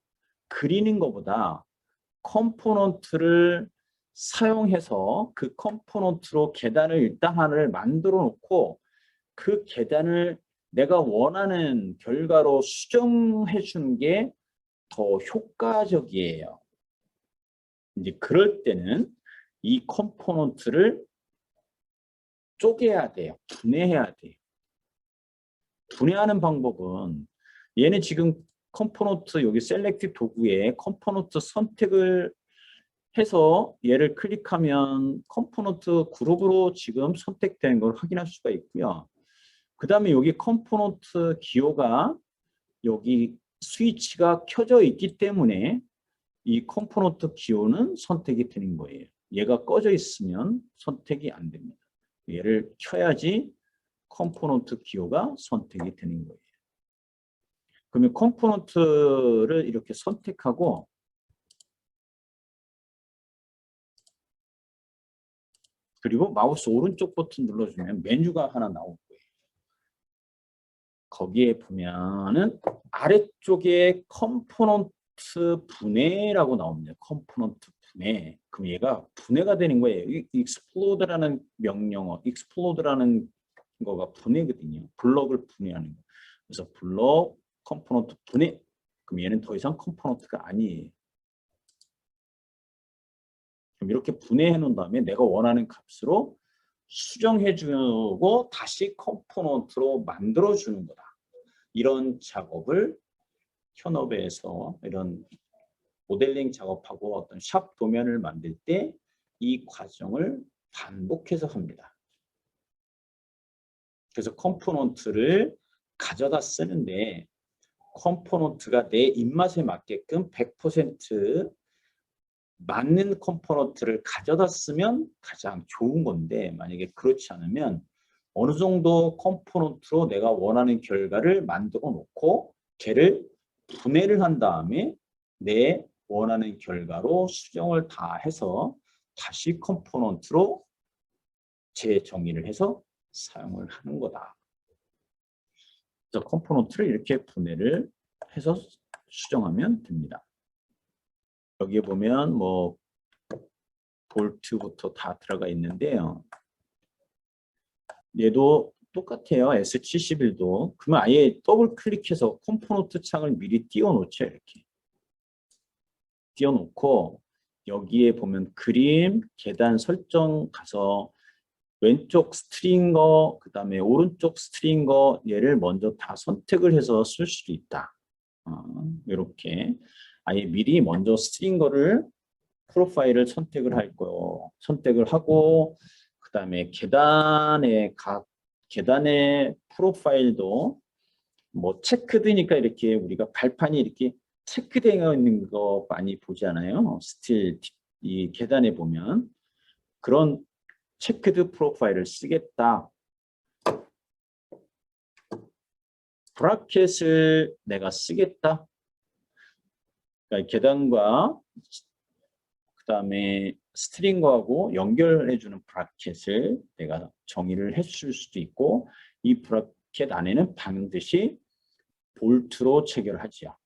그리는 것보다 컴포넌트를 사용해서 그 컴포넌트로 계단을 일단 하나를 만들어 놓고 그 계단을 내가 원하는 결과로 수정해 주는 게 더 효과적이에요. 이제 그럴 때는 이 컴포넌트를 쪼개야 돼요. 분해해야 돼요. 분해하는 방법은 얘는 지금 컴포넌트 여기 셀렉트 도구에 컴포넌트 선택을 해서 얘를 클릭하면 컴포넌트 그룹으로 지금 선택된 걸 확인할 수가 있고요. 그 다음에 여기 컴포넌트 기호가 여기 스위치가 켜져 있기 때문에 이 컴포넌트 기호는 선택이 되는 거예요. 얘가 꺼져 있으면 선택이 안 됩니다. 얘를 켜야지 컴포넌트 기호가 선택이 되는 거예요. 그러면 컴포넌트를 이렇게 선택하고 그리고 마우스 오른쪽 버튼 눌러주면 메뉴가 하나 나올 거예요. 거기에 보면은 아래쪽에 컴포넌트 분해라고 나옵니다. 컴포넌트 분해. 그럼 얘가 분해가 되는 거예요. explode라는 명령어, explode라는 거가 분해거든요. 블럭을 분해하는 거. 그래서 블럭 컴포넌트 분해. 그럼 얘는 더 이상 컴포넌트가 아니에요. 그럼 이렇게 분해해 놓은 다음에 내가 원하는 값으로 수정해 주고 다시 컴포넌트로 만들어 주는 거다. 이런 작업을 현업에서 이런 모델링 작업하고 어떤 샵 도면을 만들 때 이 과정을 반복해서 합니다. 그래서 컴포넌트를 가져다 쓰는데 컴포넌트가 내 입맛에 맞게끔 100% 맞는 컴포넌트를 가져다 쓰면 가장 좋은 건데 만약에 그렇지 않으면 어느 정도 컴포넌트로 내가 원하는 결과를 만들어 놓고 걔를 분해를 한 다음에 내 원하는 결과로 수정을 다 해서 다시 컴포넌트로 재정의를 해서 사용을 하는 거다. 그래서 컴포넌트를 이렇게 분해를 해서 수정하면 됩니다. 여기에 보면 뭐 볼트부터 다 들어가 있는데요. 얘도 똑같아요. S71도. 그러면 아예 더블 클릭해서 컴포넌트 창을 미리 띄워놓죠. 이렇게. 띄워놓고 여기에 보면 그림, 계단 설정 가서 왼쪽 스트링거, 그 다음에 오른쪽 스트링거 얘를 먼저 다 선택을 해서 쓸 수도 있다. 이렇게 아예 미리 먼저 스트링거를 프로파일을 선택을 할 거요. 선택을 하고 그 다음에 계단의 프로파일도 뭐 체크드니까 이렇게 우리가 발판이 이렇게 체크되어 있는 거 많이 보지 않아요? 스틸 이 계단에 보면 그런 체크드 프로파일을 쓰겠다. 브라켓을 내가 쓰겠다. 그러니까 계단과 그 다음에 스트링거하고 연결해주는 브라켓을 내가 정의를 해줄 수도 있고 이 브라켓 안에는 반드시 볼트로 체결하지요.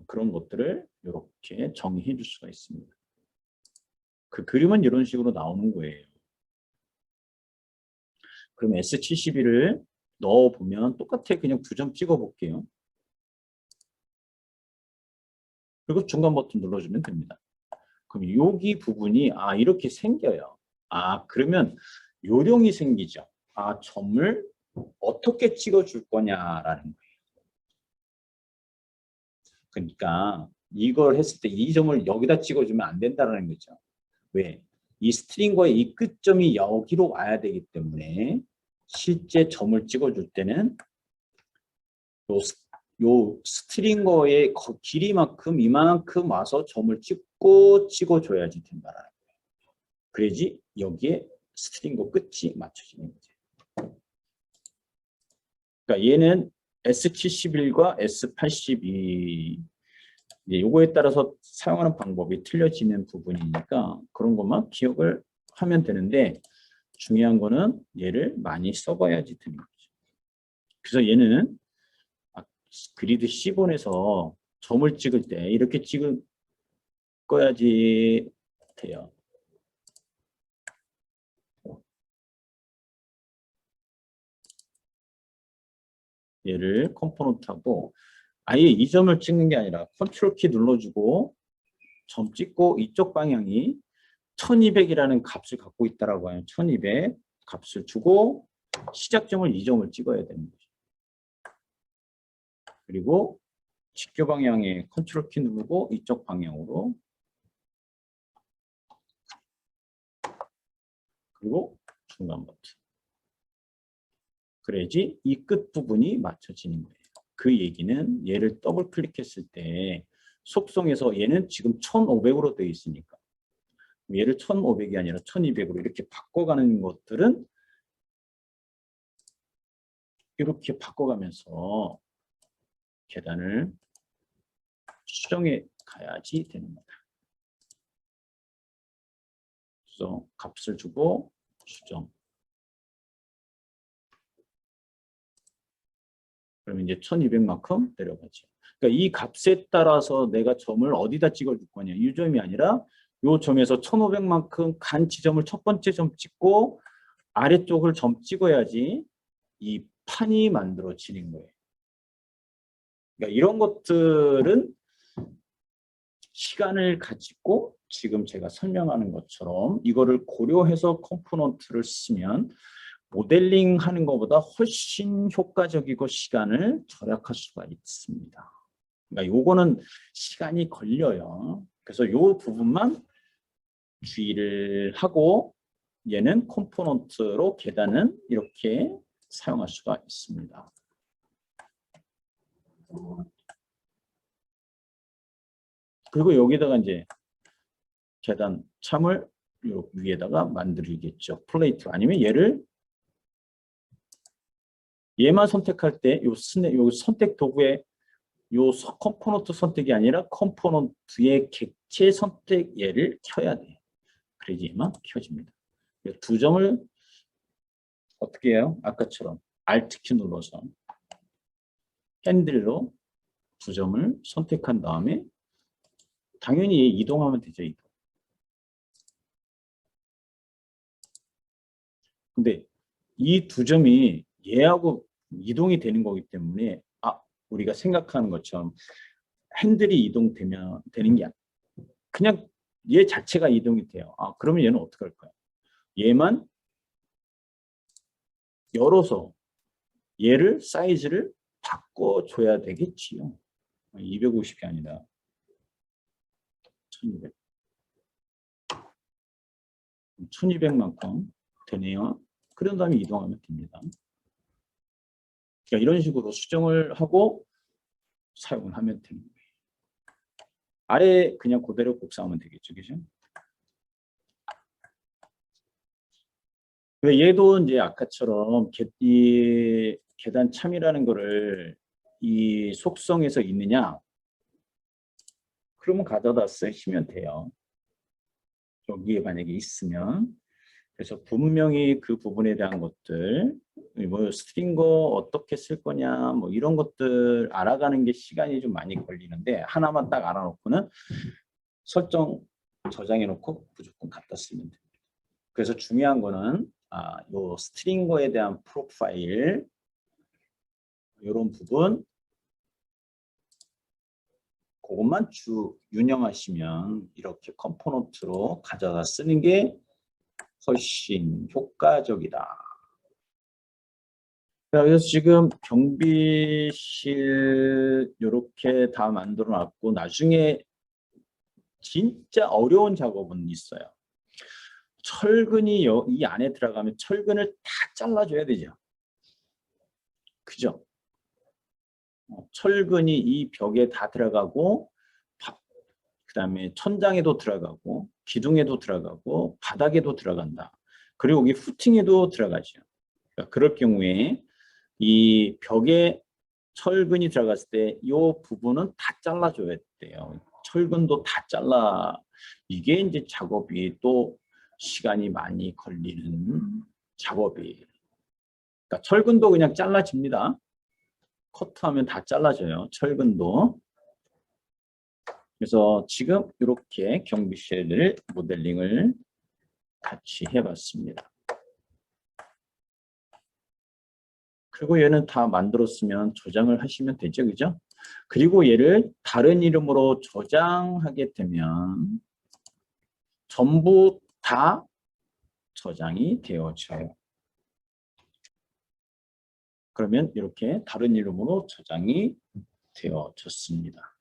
그런 것들을 이렇게 정의해 줄 수가 있습니다. 그 그림은 이런 식으로 나오는 거예요. 그럼 S72를 넣어보면 똑같아. 그냥 2점 찍어볼게요. 그리고 중간 버튼 눌러주면 됩니다. 그럼 여기 부분이 이렇게 생겨요. 그러면 요령이 생기죠. 점을 어떻게 찍어줄 거냐라는 거예요. 그러니까 이걸 했을 때 이 점을 여기다 찍어주면 안 된다는 거죠. 왜? 이 스트링거의 이 끝점이 여기로 와야 되기 때문에 실제 점을 찍어줄 때는 요 스트링거의 길이만큼 이만큼 와서 점을 찍어줘야지 된다라는 거예요. 그래야지 여기에 스트링거 끝이 맞춰지는 거죠. 그러니까 얘는 S71과 S82 요거에 따라서 사용하는 방법이 틀려지는 부분이니까 그런 것만 기억을 하면 되는데 중요한 거는 얘를 많이 써봐야지 되는 거죠. 그래서 얘는 그리드 C본에서 점을 찍을 때 이렇게 찍어야지 돼요. 얘를 컴포넌트하고 아예 이 점을 찍는 게 아니라 컨트롤 키 눌러주고 점 찍고 이쪽 방향이 1200이라는 값을 갖고 있다라고 하면 1200 값을 주고 시작점을 이 점을 찍어야 되는 거죠. 그리고 직교 방향에 컨트롤 키 누르고 이쪽 방향으로 그리고 중간 버튼. 그래야지 이 끝 부분이 맞춰지는 거예요. 그 얘기는 얘를 더블 클릭했을 때 속성에서 얘는 지금 1500으로 되어 있으니까 얘를 1500이 아니라 1200으로 이렇게 바꿔가는 것들은 이렇게 바꿔가면서 계단을 수정해 가야지 되는 거다. 그래서 값을 주고 수정. 그러면 이제 1200만큼 내려가죠. 그러니까 이 값에 따라서 내가 점을 어디다 찍어줄 거냐. 이 점이 아니라 이 점에서 1500만큼 간 지점을 첫 번째 점 찍고 아래쪽을 점 찍어야지 이 판이 만들어지는 거예요. 그러니까 이런 것들은 시간을 가지고 지금 제가 설명하는 것처럼 이거를 고려해서 컴포넌트를 쓰면 모델링 하는 것보다 훨씬 효과적이고 시간을 절약할 수가 있습니다. 그러니까 요거는 시간이 걸려요. 그래서 요 부분만 주의를 하고 얘는 컴포넌트로 계단은 이렇게 사용할 수가 있습니다. 그리고 여기다가 이제 계단 참을 요 위에다가 만들겠죠. 플레이트 아니면 얘만 선택할 때 요 선택 도구에 요 컴포넌트 선택이 아니라 컴포넌트의 객체 선택 얘를 켜야 돼. 그래야지 얘만 켜집니다. 두 점을 어떻게 해요? 아까처럼 Alt 키 눌러서 핸들로 두 점을 선택한 다음에 당연히 이동하면 되죠. 이동. 근데 이 두 점이 얘하고 이동이 되는 거기 때문에 우리가 생각하는 것처럼 핸들이 이동되면 되는 게 아니야. 그냥 얘 자체가 이동이 돼요. 그러면 얘는 어떻게 할까요? 얘만 열어서 얘를 사이즈를 바꿔줘야 되겠지요. 250이 아니라 1200. 1200만큼 되네요. 그런 다음에 이동하면 됩니다. 그러니까 이런 식으로 수정을 하고 사용을 하면 되는 거예요. 아래 그냥 그대로 복사하면 되겠죠. 그죠? 얘도 이제 아까처럼 이 계단 참이라는 거를 이 속성에서 있느냐? 그러면 가져다 쓰시면 돼요. 여기에 만약에 있으면. 그래서 분명히 그 부분에 대한 것들, 뭐 스트링거 어떻게 쓸 거냐, 뭐 이런 것들 알아가는 게 시간이 좀 많이 걸리는데 하나만 딱 알아놓고는 설정 저장해 놓고 무조건 갖다 쓰면 됩니다. 그래서 중요한 거는 요 스트링거에 대한 프로파일 이런 부분 그것만 운영하시면 이렇게 컴포넌트로 가져다 쓰는 게 훨씬 효과적이다. 그래서 지금 경비실 이렇게 다 만들어 놨고 나중에 진짜 어려운 작업은 있어요. 철근이 이 안에 들어가면 철근을 다 잘라줘야 되죠. 그죠? 철근이 이 벽에 다 들어가고 그다음에 천장에도 들어가고 기둥에도 들어가고 바닥에도 들어간다. 그리고 여기 후팅에도 들어가죠. 그러니까 그럴 경우에 이 벽에 철근이 들어갔을 때 이 부분은 다 잘라줘야 돼요. 철근도 다 잘라. 이게 이제 작업이 또 시간이 많이 걸리는 작업이에요. 그러니까 철근도 그냥 잘라집니다. 커트하면 다 잘라져요. 철근도. 그래서 지금 이렇게 경비실을 모델링을 같이 해봤습니다. 그리고 얘는 다 만들었으면 저장을 하시면 되죠. 그죠? 그리고 얘를 다른 이름으로 저장하게 되면 전부 다 저장이 되어져요. 그러면 이렇게 다른 이름으로 저장이 되어졌습니다.